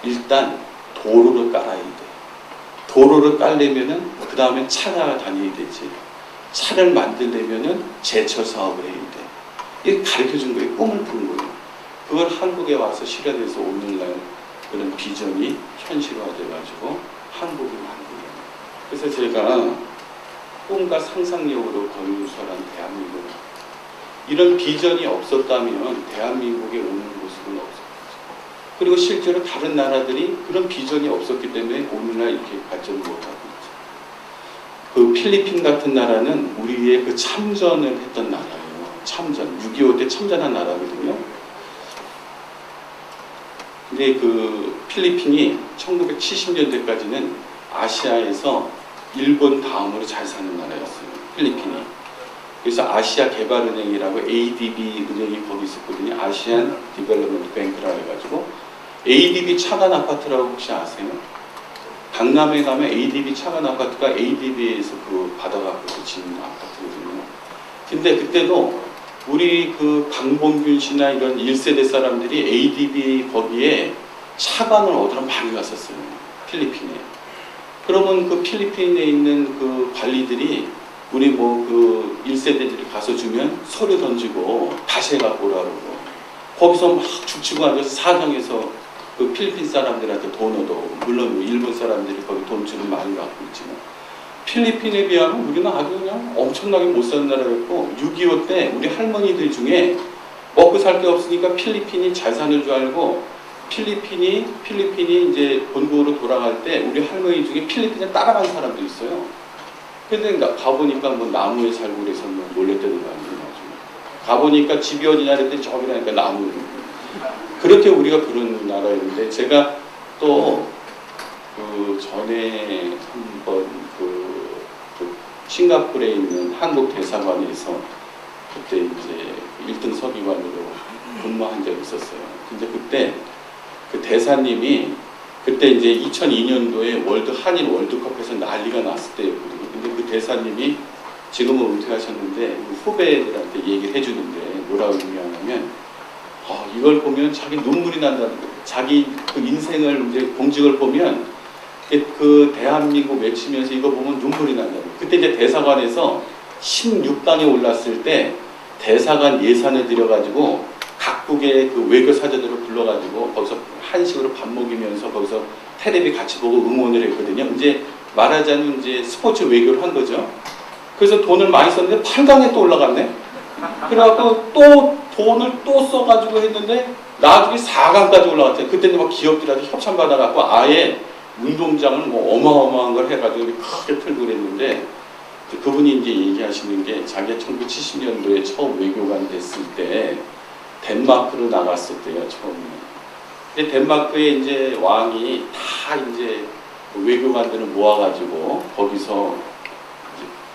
일단 도로를 깔아야 돼. 도로를 깔려면은 그 다음에 차가 다녀야 되지. 차를 만들려면은 제철 사업을 해야 돼. 이게 가르쳐 준 거예요. 꿈을 푸는 거예요. 그걸 한국에 와서 실현해서 오늘날 그런 비전이 현실화돼가지고 한국이 만든 거예요. 그래서 제가 꿈과 상상력으로 건설한 대한민국. 이런 비전이 없었다면 대한민국에 오는 모습은 없었겠죠. 그리고 실제로 다른 나라들이 그런 비전이 없었기 때문에 오늘날 이렇게 발전을 못하고 있죠. 그 필리핀 같은 나라는 우리의 그 참전을 했던 나라예요. 참전. 6.25 때 참전한 나라거든요. 근데 그 필리핀이 1970년대까지는 아시아에서 일본 다음으로 잘 사는 나라였어요. 필리핀이. 그래서 아시아 개발은행이라고 ADB 은행이 거기 있었거든요. 아시안 디벨롭먼트 뱅크라 해가지고 ADB 차관 아파트라고 혹시 아세요? 강남에 가면 ADB 차관 아파트가 ADB에서 그 받아갖고 짓는 아파트거든요. 근데 그때도 우리 그 강봉균 씨나 이런 1세대 사람들이 ADB 거기에 차관을 얻으러 많이 갔었어요. 필리핀에. 그러면 그 필리핀에 있는 그 관리들이 우리 뭐 그 1세대들이 가서 주면 서류 던지고 다시 해갖고 오라고 그러고 거기서 막 죽치고 앉아서 사정해서 그 필리핀 사람들한테 돈 얻어오고 물론 일본 사람들이 거기 돈 주는 많이 갖고 있지만 필리핀에 비하면 우리는 아주 그냥 엄청나게 못 사는 나라였고 6.25 때 우리 할머니들 중에 먹고 살 게 없으니까 필리핀이 잘 사는 줄 알고 필리핀이 이제 본국으로 돌아갈 때 우리 할머니 중에 필리핀에 따라간 사람도 있어요. 근데 가보니까 뭐 나무에 살고 그래서 뭐 놀랬다는 거 아니에요. 가보니까 집이 어디냐 그랬더니 저기라니까 나무. 그렇게 우리가 그런 나라였는데 제가 또 그 전에 한번 그 싱가포르에 있는 한국 대사관에서 그때 이제 1등 서기관으로 근무한 적이 있었어요. 근데 그때 그 대사님이 그때 이제 2002년도에 한일 월드컵에서 난리가 났을 때였거든요. 근데 그 대사님이 지금은 은퇴하셨는데 후배들한테 얘기를 해주는데 뭐라고 얘기하냐면 이걸 보면 자기 눈물이 난다는 거예요. 자기 그 인생을 이제 공직을 보면 그 대한민국 외치면서 이거 보면 눈물이 난다는 거예요. 그때 이제 대사관에서 16강에 올랐을 때 대사관 예산을 들여가지고 각국의 그 외교 사절들을 불러가지고 거기서 한식으로 밥 먹이면서 거기서 테레비 같이 보고 응원을 했거든요. 이제 말하자면 이제 스포츠 외교를 한 거죠. 그래서 돈을 많이 썼는데 8강에 또 올라갔네. 그래갖고 또 돈을 또 써가지고 했는데 나중에 4강까지 올라갔잖아요. 그때는 막 기업들한테 협찬 받아갖고 아예 운동장을 뭐 어마어마한 걸 해가지고 크게 틀고 그랬는데 그분이 이제 얘기하시는 게 자기가 1970년도에 처음 외교관 됐을 때 덴마크로 나갔었대요, 처음에. 근데 덴마크에 이제 왕이 다 이제 외교관들을 모아가지고 거기서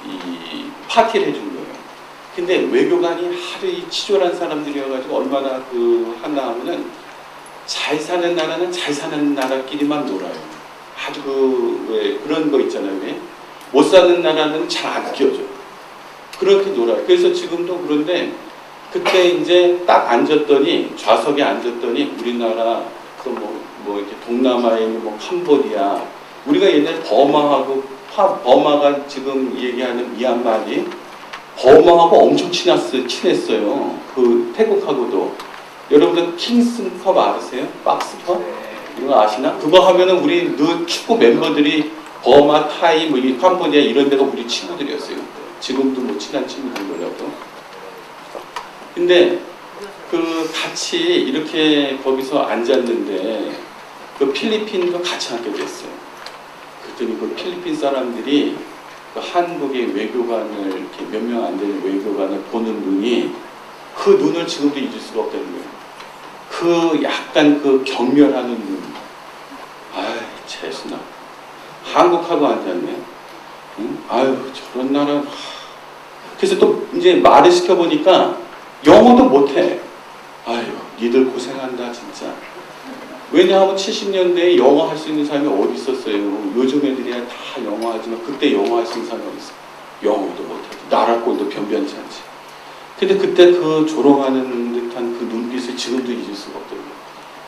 이 파티를 해준 거예요. 근데 외교관이 하도 이 치졸한 사람들이어가지고 얼마나 하나 하면은 잘 사는 나라는 잘 사는 나라끼리만 놀아요. 아주 왜 그런 거 있잖아요. 왜? 못 사는 나라는 잘 안 끼워줘요. 그렇게 놀아요. 그래서 지금도 그런데 그때 이제 딱 앉았더니 좌석에 앉았더니 우리나라 또 뭐 이렇게 동남아에 있는 뭐 캄보디아 우리가 옛날에 버마가 지금 얘기하는 미얀마니 버마하고 엄청 친했어요. 그 태국하고도 여러분들 킹스컵 아세요? 박스컵? 이거 아시나? 그거 하면은 우리 축구 멤버들이 버마, 타이, 뭐 이 캄보디아 이런 데가 우리 친구들이었어요. 지금도 뭐 친한 친구들이라도. 근데 같이 이렇게 거기서 앉았는데 그 필리핀도 같이 앉게 됐어요. 그랬더니 그 필리핀 사람들이 그 한국의 외교관을 이렇게 몇 명 안 되는 외교관을 보는 눈이 그 눈을 지금도 잊을 수가 없다는 거예요. 그 약간 그 경멸하는 눈. 아이 재수나. 한국하고 앉았네. 응? 아유 저런 나라. 그래서 또 이제 말을 시켜보니까 영어도 못해. 아유 니들 고생한다 진짜. 왜냐하면 70년대에 영어 할 수 있는 사람이 어디 있었어요. 요즘 애들이야 다 영어 하지만 그때 영어 할 수 있는 사람이 어디 있어. 영어도 못하지. 나라꼴도 변변치 않지. 근데 그때 그 조롱하는 듯한 그 눈빛을 지금도 잊을 수가 없더라고요.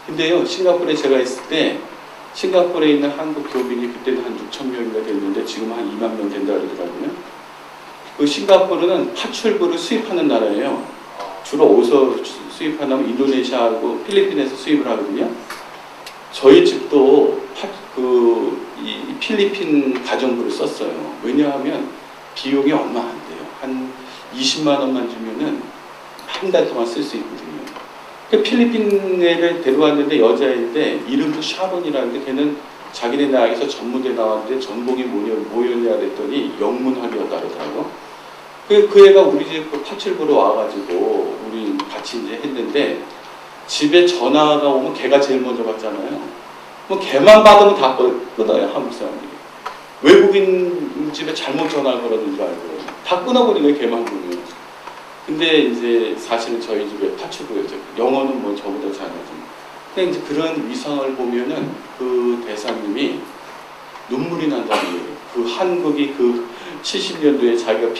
근데요 싱가포르에 제가 있을 때 싱가포르에 있는 한국 교민이 그때는 한 6천 명인가 됐는데 지금 한 2만 명 된다 그러더라고요. 그 싱가포르는 파출부를 수입하는 나라예요. 주로 어디서 수입하냐면 인도네시아하고 필리핀에서 수입을 하거든요. 저희 집도 이 필리핀 가정부를 썼어요. 왜냐하면 비용이 얼마 안 돼요. 한 20만 원만 주면은 한 달 동안 쓸 수 있거든요. 그 필리핀에를 데려왔는데 여자인데 이름도 샤론이라는데 걔는 자기네 나라에서 전무대 나왔는데 전공이 뭐였냐 그랬더니 영문학이었다 그러더라고. 그 애가 우리 집 파출부로 와가지고 우리 같이 이제 했는데 집에 전화가 오면 걔가 제일 먼저 받잖아요. 뭐 걔만 받으면 다 끊어요 한국 사람들이. 외국인 집에 잘못 전화를 걸었는 줄 알고 다 끊어버리는 거예요 걔만 보면. 근데 이제 사실은 저희 집에 파출부였죠. 영어는 뭐 저보다 잘하지. 근데 이제 그런 위상을 보면은 그 대사님이 눈물이 난다는 거예요. 그 한국이 70년도에 자기가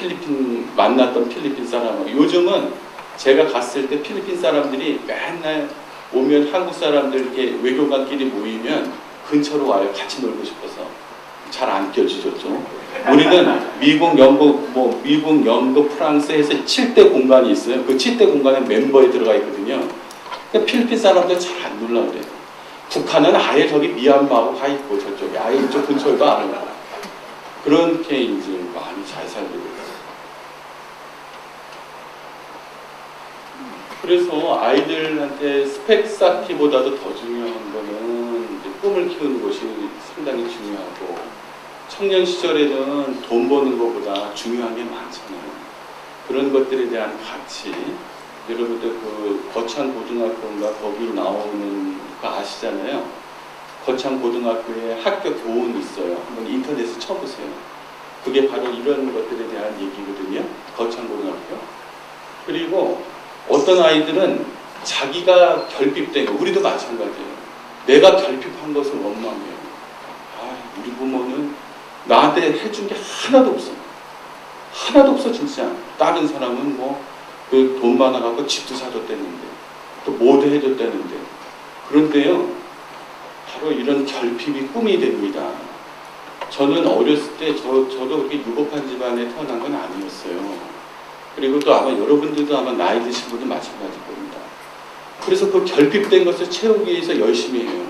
만났던 필리핀 사람하고 요즘은 제가 갔을 때 필리핀 사람들이 맨날 오면 한국 사람들 이렇게 외교관끼리 모이면 근처로 와요. 같이 놀고 싶어서. 잘 안 껴주셨죠. 우리는 미국, 영국, 프랑스 해서 7대 공간이 있어요. 그 7대 공간에 멤버에 들어가 있거든요. 그러니까 필리핀 사람들 잘 안 놀라 그래요. 북한은 아예 저기 미얀마하고 가 있고 저쪽에 아예 이쪽 근처에도 안 오고 그렇게 이제 많이 잘 살고 있어요. 그래서 아이들한테 스펙 쌓기보다도 더 중요한 거는 이제 꿈을 키우는 것이 상당히 중요하고 청년 시절에는 돈 버는 것보다 중요한 게 많잖아요. 그런 것들에 대한 가치. 여러분들 그 거창고등학교인가 거기 나오는 거 아시잖아요. 거창고등학교에 학교 교훈이 있어요. 한번 인터넷에 쳐보세요. 그게 바로 이런 것들에 대한 얘기거든요. 거창고등학교. 그리고 어떤 아이들은 자기가 결핍된 거, 우리도 마찬가지예요. 내가 결핍한 것을 원망해요. 아, 우리 부모는 나한테 해준 게 하나도 없어. 하나도 없어 진짜. 다른 사람은 뭐 그 돈 많아갖고 집도 사줬다는데 또 뭐도 해줬다는데. 그런데요, 바로 이런 결핍이 꿈이 됩니다. 저는 어렸을 때 저도 그렇게 유복한 집안에 태어난 건 아니었어요. 그리고 또 아마 여러분들도 아마 나이 드신 분도 마찬가지일 겁니다. 그래서 그 결핍된 것을 채우기 위해서 열심히 해요.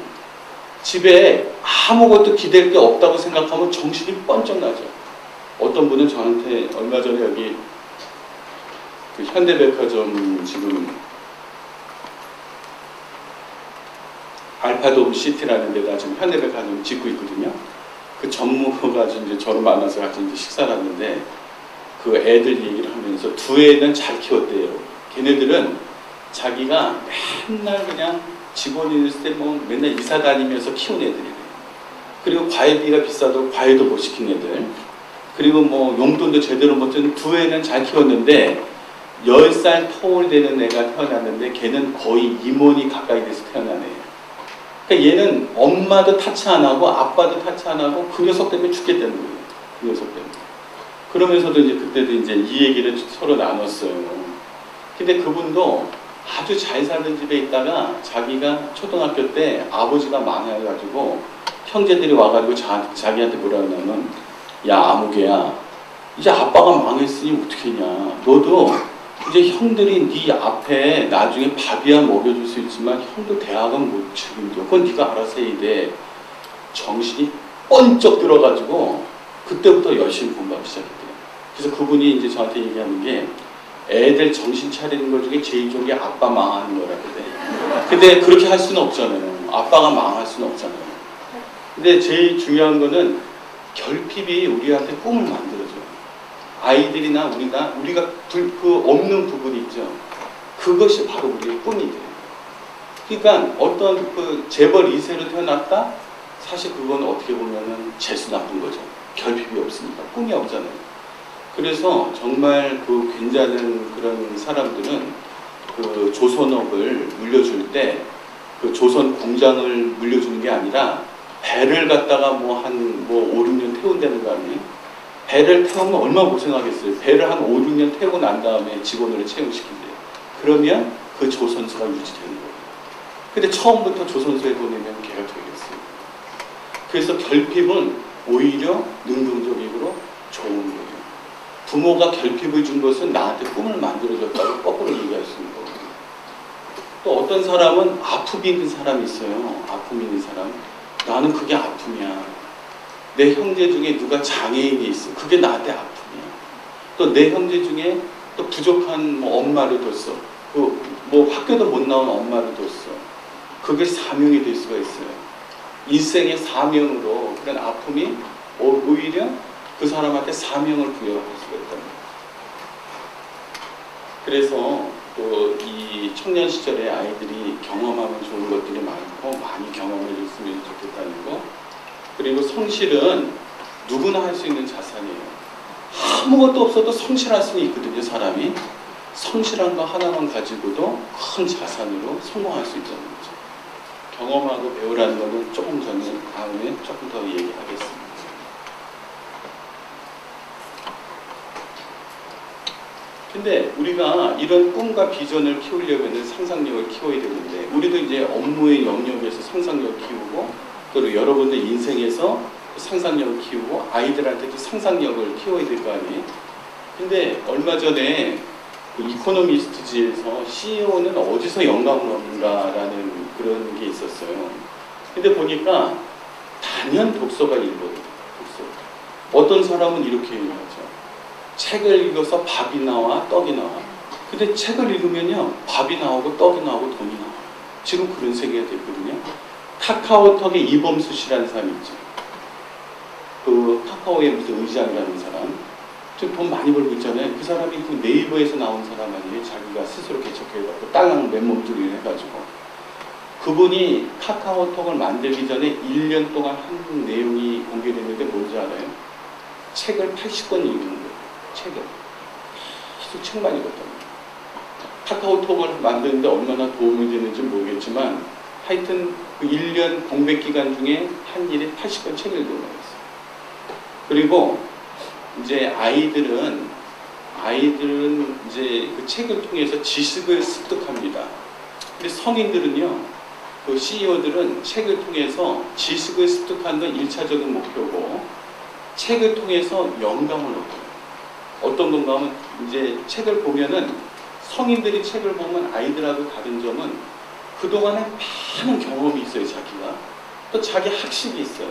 집에 아무것도 기댈 게 없다고 생각하면 정신이 번쩍 나죠. 어떤 분은 저한테 얼마 전에 여기 그 현대백화점 지금 알파돔 시티라는 데다 지금 현대백화점 짓고 있거든요. 그 전무가 이제 저를 만나서 같이 이제 식사를 하는데 그 애들 얘기를 하면서 두 애는 잘 키웠대요. 걔네들은 자기가 맨날 그냥 직원이 있을 때 뭐 맨날 이사 다니면서 키운 애들이래요. 그리고 과외비가 비싸도 과외도 못 시킨 애들. 그리고 뭐 용돈도 제대로 못 주는 두 애는 잘 키웠는데 10살 터울 되는 애가 태어났는데 걔는 거의 이모니 가까이 돼서 태어난 애예요. 그러니까 얘는 엄마도 타치 안 하고 아빠도 타치 안 하고 그 녀석 때문에 죽겠다는 거예요. 그 녀석 때문에. 그러면서도 이제 그때도 이제 이 얘기를 서로 나눴어요. 근데 그분도 아주 잘 사는 집에 있다가 자기가 초등학교 때 아버지가 망해가지고 형제들이 와가지고 자기한테 뭐라 그러냐면, 야 아무개야, 이제 아빠가 망했으니 어떻게 했냐. 너도 이제 형들이 네 앞에 나중에 밥이야 먹여줄 수 있지만 형도 대학은 못 책임져. 그건 네가 알아서 해야 돼. 정신이 번쩍 들어가지고 그때부터 열심히 공부하기 시작했대요. 그래서 그분이 이제 저한테 얘기하는 게 애들 정신 차리는 것 중에 제일 좋은 게 아빠 망하는 거라거든. 근데 그렇게 할 수는 없잖아요. 아빠가 망할 수는 없잖아요. 근데 제일 중요한 거는 결핍이 우리한테 꿈을 만들어줘요. 아이들이나 우리가 그 없는 부분이 있죠. 그것이 바로 우리의 꿈이 돼요. 그러니까 어떤 그 재벌 2세로 태어났다? 사실 그건 어떻게 보면은 재수 나쁜 거죠. 결핍이 없으니까. 꿈이 없잖아요. 그래서 정말 그 괜찮은 그런 사람들은 그 조선업을 물려줄 때 그 조선 공장을 물려주는 게 아니라 배를 갖다가 뭐 한 5, 6년 태운다는 거 아니에요? 배를 태우면 얼마나 고생하겠어요. 배를 한 5, 6년 태우고 난 다음에 직원으로 채용시킨대요. 그러면 그 조선소가 유지되는 거예요. 근데 처음부터 조선소에 보내면 걔가 되겠어요. 그래서 결핍은 오히려 능동적으로 좋은 거예요. 부모가 결핍을 준 것은 나한테 꿈을 만들어줬다고 거꾸로 얘기할 수 있는 거예요. 또 어떤 사람은 아픔이 있는 사람이 있어요. 아픔이 있는 사람. 나는 그게 아픔이야. 내 형제 중에 누가 장애인이 있어. 그게 나한테 아픔이야. 또 내 형제 중에 또 부족한 뭐 엄마를 뒀어. 뭐 학교도 못 나온 엄마를 뒀어. 그게 사명이 될 수가 있어요. 인생의 사명으로 그런 아픔이 오히려 그 사람한테 사명을 부여할 수가 있다. 그래서 또 이 청년 시절에 아이들이 경험하면 좋은 것들이 많고 많이 경험해 줬으면 좋겠다는 거. 그리고 성실은 누구나 할 수 있는 자산이에요. 아무것도 없어도 성실할 수는 있거든요. 사람이 성실한 거 하나만 가지고도 큰 자산으로 성공할 수 있다는 거죠. 경험하고 배우라는 거는 조금 전에 다음에 조금 더 얘기하겠습니다. 근데 우리가 이런 꿈과 비전을 키우려면 상상력을 키워야 되는데, 우리도 이제 업무의 영역에서 상상력을 키우고, 또 여러분들 인생에서 상상력을 키우고 아이들한테도 상상력을 키워야 될 거 아니에요. 근데 얼마 전에 그 이코노미스트지에서 CEO는 어디서 영감을 얻는가라는 그런 게 있었어요. 근데 보니까 단연 독서가 일본이에요. 독서. 어떤 사람은 이렇게 얘기하죠. 책을 읽어서 밥이 나와 떡이 나와. 근데 책을 읽으면요 밥이 나오고 떡이 나오고 돈이 나와요. 지금 그런 세계가 됐거든요. 카카오톡의 이범수 씨라는 사람이 있죠. 그 카카오의 무슨 의장이라는 사람. 지금 돈 많이 벌고 있잖아요. 그 사람이 그 네이버에서 나온 사람 아니에요. 자기가 스스로 개척해갖고 땅 맨몸들이 해가지고. 그분이 카카오톡을 만들기 전에 1년 동안 한 내용이 공개됐는데 뭔지 알아요? 책을 80권 읽는 거예요. 책을. 계속 책만 읽었답니다. 카카오톡을 만드는데 얼마나 도움이 되는지 모르겠지만 하여튼 그 1년 공백 기간 중에 한 일에 80권 책을 읽어먹었어요. 그리고 이제 아이들은 이제 그 책을 통해서 지식을 습득합니다. 근데 성인들은요, 그 CEO들은 책을 통해서 지식을 습득하는 건 1차적인 목표고, 책을 통해서 영감을 얻어요. 어떤 건가 하면, 이제 책을 보면은, 성인들이 책을 보면 아이들하고 다른 점은 그동안에 많은 경험이 있어요, 자기가. 또 자기 학식이 있어요.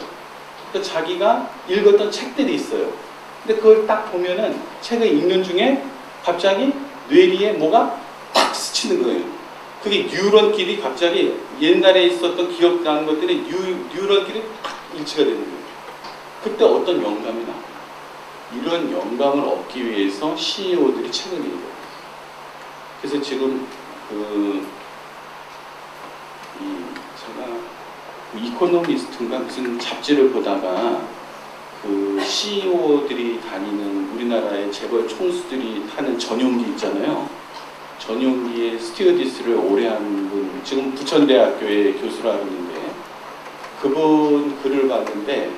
또 자기가 읽었던 책들이 있어요. 근데 그걸 딱 보면은 책을 읽는 중에 갑자기 뇌리에 뭐가 딱 스치는 거예요. 그게 뉴런끼리 갑자기 옛날에 있었던 기억나는 것들이 뉴런끼리 딱 일치가 되는 거예요. 그때 어떤 영감이 나와요. 이런 영감을 얻기 위해서 CEO들이 책을 읽어요. 그래서 지금 제가 이코노미스트인가 무슨 잡지를 보다가 그 CEO들이 다니는 우리나라의 재벌 총수들이 타는 전용기 있잖아요. 전용기의 스튜어디스를 오래 한 분, 지금 부천대학교의 교수라 하는데, 그분 글을 봤는데,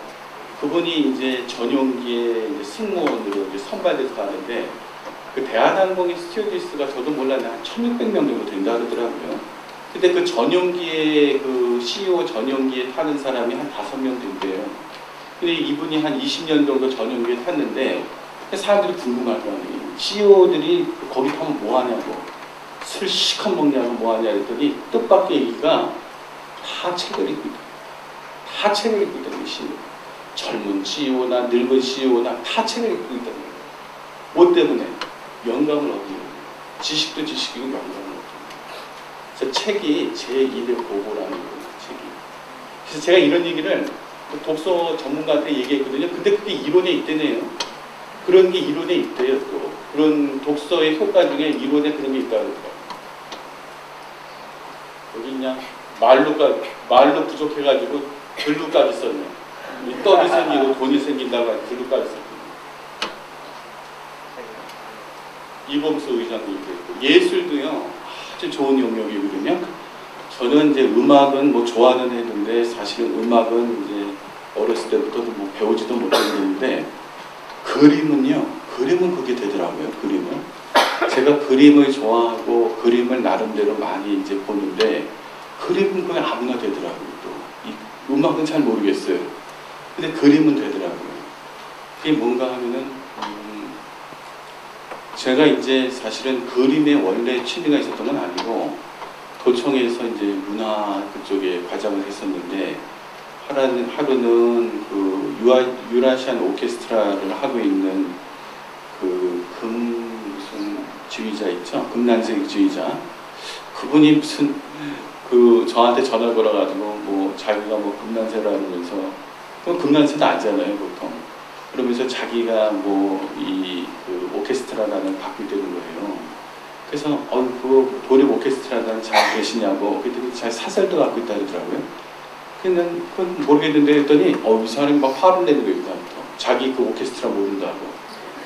그분이 이제 전용기의 이제 승무원으로 이제 선발돼서 가는데, 그 대한항공의 스튜어디스가 저도 몰랐는데 한 1600명 정도 된다 그러더라고요. 근데 그 전용기에 그 CEO 전용기에 타는 사람이 한 5명 된대요. 근데 이분이 한 20년 정도 전용기에 탔는데 사람들이 궁금할 거 아니에요. CEO들이 거기 타면 뭐 하냐고, 술 시컷 먹냐고 뭐 하냐 했더니 뜻밖의 얘기가 다 책을 읽고 있다. 다 책을 읽고 있다는 것이, 젊은 CEO나 늙은 CEO나 다 책을 읽고 있다는 거예요. 뭐 때문에? 영감을 얻는 거예요. 지식도 지식이고 영감을 얻는 거예요. 그래서 책이 제1의 보고라는 거예요. 책이. 그래서 제가 이런 얘기를 독서 전문가한테 얘기했거든요. 근데 그게 이론에 있대네요. 그런 게 이론에 있대요. 또 그런 독서의 효과 중에 이론에 그런 게 있다고 그러더라고요. 여기 그냥 말로 부족해가지고 글로까지 썼네. 떡이 생기고 돈이 생긴다고 하니 글로까지 썼네. 이범수 의장도 있고, 예술도요 아주 좋은 영역이거든요. 저는 이제 음악은 뭐 좋아는 했는데 사실은 음악은 이제 어렸을 때부터도 뭐 배우지도 못했는데, 그림은 그게 되더라고요. 그림은 제가 그림을 좋아하고 그림을 나름대로 많이 이제 보는데, 그림은 그냥 아무나 되더라고요. 또 이 음악은 잘 모르겠어요. 근데 그림은 되더라고요. 그게 뭔가 하면은 제가 이제 사실은 그림에 원래 취미가 있었던 건 아니고, 도청에서 이제 문화 그쪽에 과장을 했었는데, 하루는 그 유라시안 오케스트라를 하고 있는 그 무슨 지휘자 있죠? 금난색 지휘자. 그분이 무슨 저한테 전화 걸어가지고 뭐 자기가 뭐 금난새라면서, 그럼 금난새도 아잖아요 보통. 그러면서 자기가 뭐 그 오케스트라라는 바뀌게 되는 거예요. 그래서 그 도립 오케스트라는 잘 계시냐고 그랬더니 잘 사설도 갖고 있다 그러더라고요. 그건 모르겠는데 했더니 이 사람이 막 화를 내는 거예요. 그다음부터 자기 그 오케스트라 모른다고.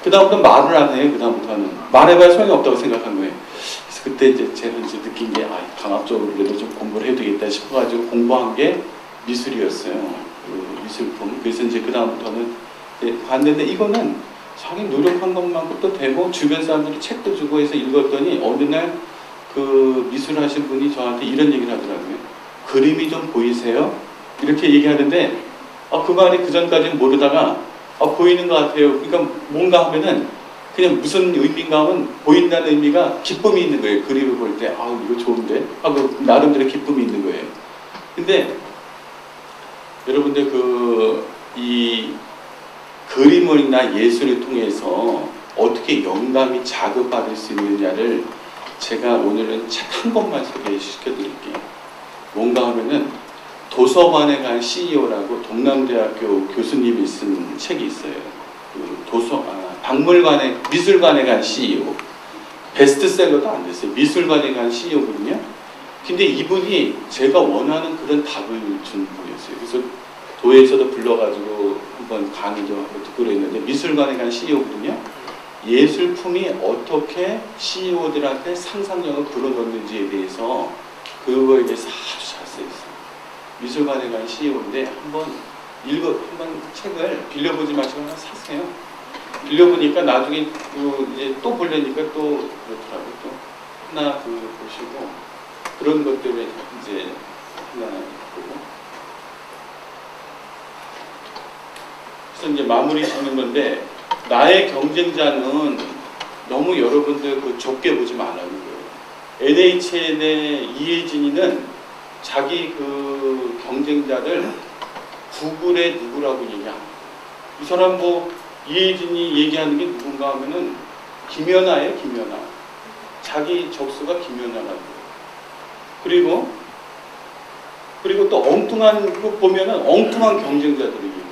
그다음부터 말을 안 해요. 그다음부터는 말해봐야 소용이 없다고 생각한 거예요. 그래서 그때 이제 제가 이제 느낀 게 강압적으로 그래도 좀 공부를 해야 되겠다 싶어가지고 공부한 게 미술이었어요. 그 미술품. 그래서 이제 그다음부터는 봤는데, 이거는 자기 노력한 것만큼도 되고 주변 사람들이 책도 주고 해서 읽었더니 어느 날 그 미술하신 분이 저한테 이런 얘기를 하더라고요. 그림이 좀 보이세요? 이렇게 얘기하는데 그 말이 그 전까지는 모르다가 보이는 것 같아요. 그러니까 뭔가 하면은 그냥 무슨 의미인가 하면 보인다는 의미가 기쁨이 있는 거예요. 그림을 볼 때 이거 좋은데 하고 나름대로 기쁨이 있는 거예요. 근데 여러분들 이 그림이나 예술을 통해서 어떻게 영감이 자극받을 수 있느냐를 제가 오늘은 책 한 권만 소개시켜 드릴게요. 뭔가 하면은 도서관에 간 CEO라고 동남대학교 교수님이 쓴 책이 있어요. 미술관에 간 CEO. 베스트셀러도 안 됐어요. 미술관에 간 CEO거든요. 근데 이분이 제가 원하는 그런 답을 준 분이었어요. 그래서 도에서도 불러가지고 한번 강의도 하고 듣고 그랬는데, 미술관에 간 CEO거든요. 예술품이 어떻게 CEO들한테 상상력을 불어넣는지에 대해서 그거에 대해서 아주 잘 써있어요. 미술관에 간 CEO인데 한번 책을 빌려보지 마시고 하나 사세요. 빌려보니까 나중에 이제 또 보려니까 또 그렇더라고요. 또 하나 보시고 그런 것들을 이제 하나 보고 그래서 이제 마무리 짓는 건데 나의 경쟁자는 너무 여러분들 좁게 보지 말라는 거예요. NHN의 이혜진이는 자기 경쟁자를 구글의 누구라고 얘기합니다. 이 사람 이혜진이 얘기하는 게 누군가 하면은 김연아예요, 김연아. 자기 적수가 김연아라고. 그리고 또 엉뚱한 거 보면은 엉뚱한 경쟁자들을 얘기해요.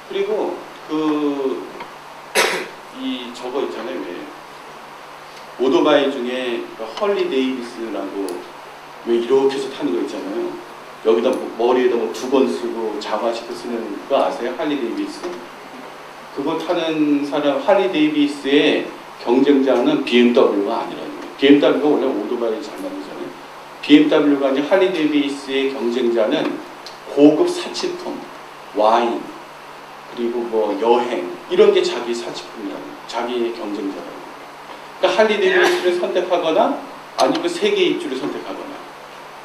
그리고 저거 있잖아요, 왜 오토바이 중에 헐리 데이비스라고 왜 이렇게 해서 타는 거 있잖아요. 여기다 머리에다 2번 쓰고 자화시켜 쓰는 거 아세요? 할리 데이비스? 그거 타는 사람 할리 데이비스의 경쟁자는 BMW가 아니라는 거예요. BMW가 원래 오토바이 잘 만들잖아요. BMW가 아니라 할리 데이비스의 경쟁자는 고급 사치품, 와인, 그리고 여행 이런 게 자기 사치품이라는 거예요. 자기의 경쟁자라고. 그러니까 할리 데이비스를 선택하거나 아니면 세계 입주를 선택하거나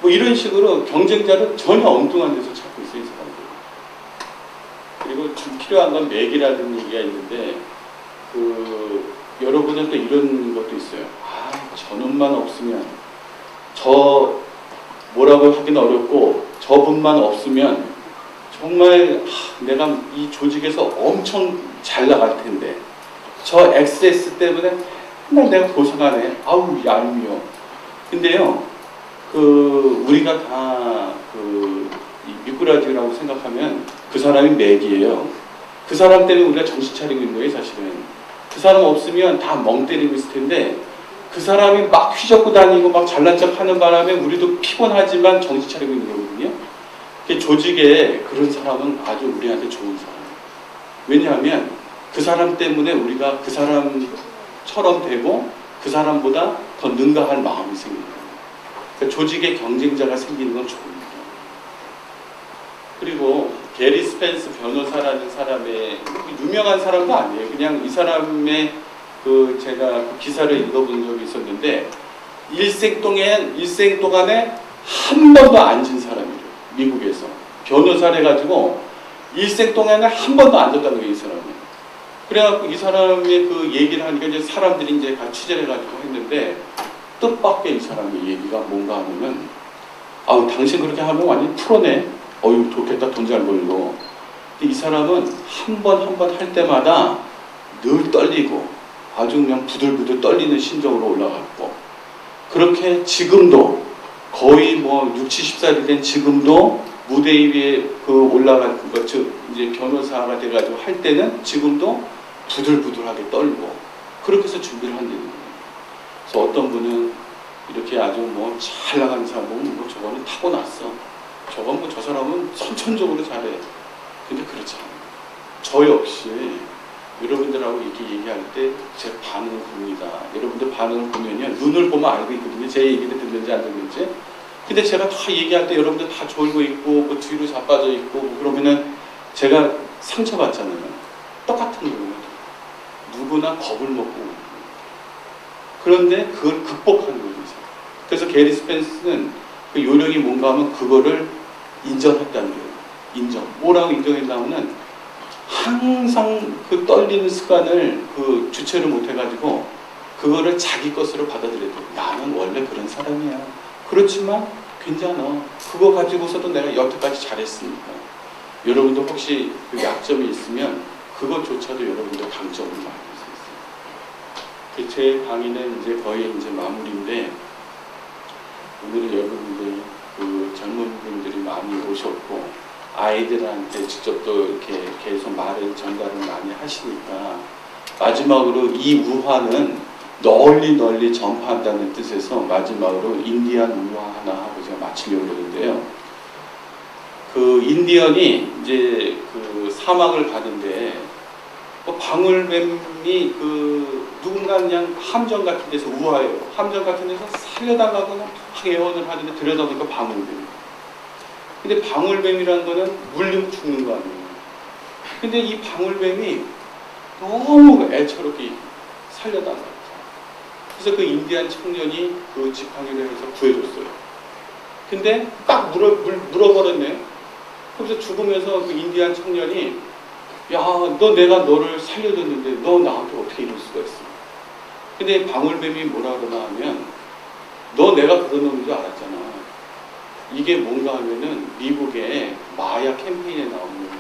이런 식으로 경쟁자를 전혀 엉뚱한 데서 찾고 있어요, 이 사람들. 그리고 좀 필요한 건 맥이라는 얘기가 있는데 여러분은 또 이런 것도 있어요. 저놈만 없으면 뭐라고 하기는 어렵고 저분만 없으면 정말 내가 이 조직에서 엄청 잘 나갈 텐데 저 액세스 때문에 맨날 내가 고생하네. 아우 얄미워. 근데요 우리가 다 미꾸라지라고 생각하면 그 사람이 맥이에요. 그 사람 때문에 우리가 정신 차리고 있는 거예요, 사실은. 그 사람 없으면 다 멍 때리고 있을 텐데 그 사람이 막 휘젓고 다니고 막 잘난 척 하는 바람에 우리도 피곤하지만 정신 차리고 있는 거거든요. 조직에 그런 사람은 아주 우리한테 좋은 사람이에요. 왜냐하면 그 사람 때문에 우리가 그 사람처럼 되고 그 사람보다 더 능가할 마음이 생깁니다. 조직에 경쟁자가 생기는 건 좋습니다. 그리고 게리 스펜스 변호사라는 사람의 유명한 사람도 아니에요. 그냥 이 사람의 제가 기사를 읽어본 적이 있었는데 일생 동안에 한 번도 안 진 사람이래요. 미국에서 변호사를 해가지고 일생 동안에 한 번도 안 졌다는 거예요, 이 사람이. 그래갖고 이 사람의 얘기를 하니까 이제 사람들이 이제 같이 취재를 해가지고 했는데 뜻밖의 이 사람의 얘기가 뭔가 하면 당신 그렇게 하면 완전 프로네. 어휴 좋겠다, 돈 잘 벌고. 근데 이 사람은 한 번 할 때마다 늘 떨리고 아주 그냥 부들부들 떨리는 심정으로 올라갔고 그렇게 지금도 거의 60, 70살이 된 지금도 무대 위에 올라간 즉 이제 변호사가 돼가지고 할 때는 지금도 부들부들하게 떨고 그렇게 해서 준비를 한다는 거예요. 그래서 어떤 분은 이렇게 아주 잘 나가는 사람은 저거는 타고났어. 저건 저 사람은 선천적으로 잘해. 근데 그렇지 않아요. 저 역시 여러분들하고 이렇게 얘기할 때 제 반응을 봅니다. 여러분들 반응을 보면요. 눈을 보면 알고 있거든요. 제 얘기를 듣는지 안 듣는지. 근데 제가 다 얘기할 때 여러분들 다 졸고 있고 뒤로 자빠져 있고 그러면은 제가 상처받잖아요. 똑같은 거예요. 누구나 겁을 먹고. 그런데 그걸 극복하는 거죠. 그래서 게리 스펜스는 그 요령이 뭔가 하면 그거를 인정했다는 거예요. 인정. 뭐라고 인정했냐면은 항상 떨리는 습관을 주체를 못 해가지고 그거를 자기 것으로 받아들여야 돼. 나는 원래 그런 사람이야. 그렇지만 괜찮아. 그거 가지고서도 내가 여태까지 잘했으니까. 여러분도 혹시 약점이 있으면 그것조차도 여러분들 강점으로 만들 수 있어요. 제 강의는 이제 거의 이제 마무리인데 오늘은 여러분들 젊은 분들이 많이 오셨고 아이들한테 직접 또 이렇게 계속 말을 전달을 많이 하시니까 마지막으로 이 우화는 널리 전파한다는 뜻에서 마지막으로 인디안 우화 하나 하고 제가 마치려고 그러는데요. 인디언이 이제 사막을 가는데 방울뱀이 누군가 그냥 함정 같은 데서 우화예요. 함정 같은 데서 살려달라고 막 애원을 하는데 들여다보니까 방울뱀. 근데 방울뱀이라는 거는 물리면 죽는 거 아니에요. 근데 이 방울뱀이 너무 애처롭게 살려달라고. 그래서 그 인디안 청년이 그 지팡이를 해서 구해줬어요. 근데 딱 물어버렸네. 그래서 죽으면서 그 인디안 청년이 야, 내가 너를 살려줬는데 너 나한테 어떻게 이럴 수가 있어. 근데 방울뱀이 뭐라 그러나 하면 너 내가 그런 놈인 줄 알았잖아. 이게 뭔가 하면은 미국의 마야 캠페인에 나오는 거야.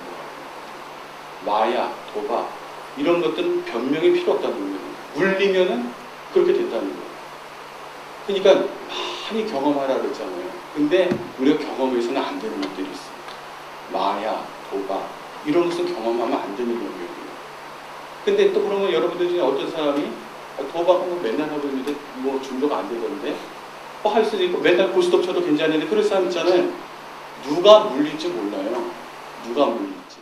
마야, 도박 이런 것들은 변명이 필요 없다는 거예요. 물리면은 그렇게 된다는 거예요. 그러니까 많이 경험하라 그랬잖아요. 근데 우리가 경험해서는 안 되는 것들이 있어요. 마야, 도박 이런 것은 경험하면 안 되는 영역이에요. 근데 또 그러면 여러분들 중에 어떤 사람이 도박은 뭐 맨날 하고 있는데 뭐 중도가 안 되던데 할 수도 있고 맨날 고스톱 쳐도 괜찮은데 그런 사람 있잖아요. 누가 물릴지 몰라요. 누가 물릴지.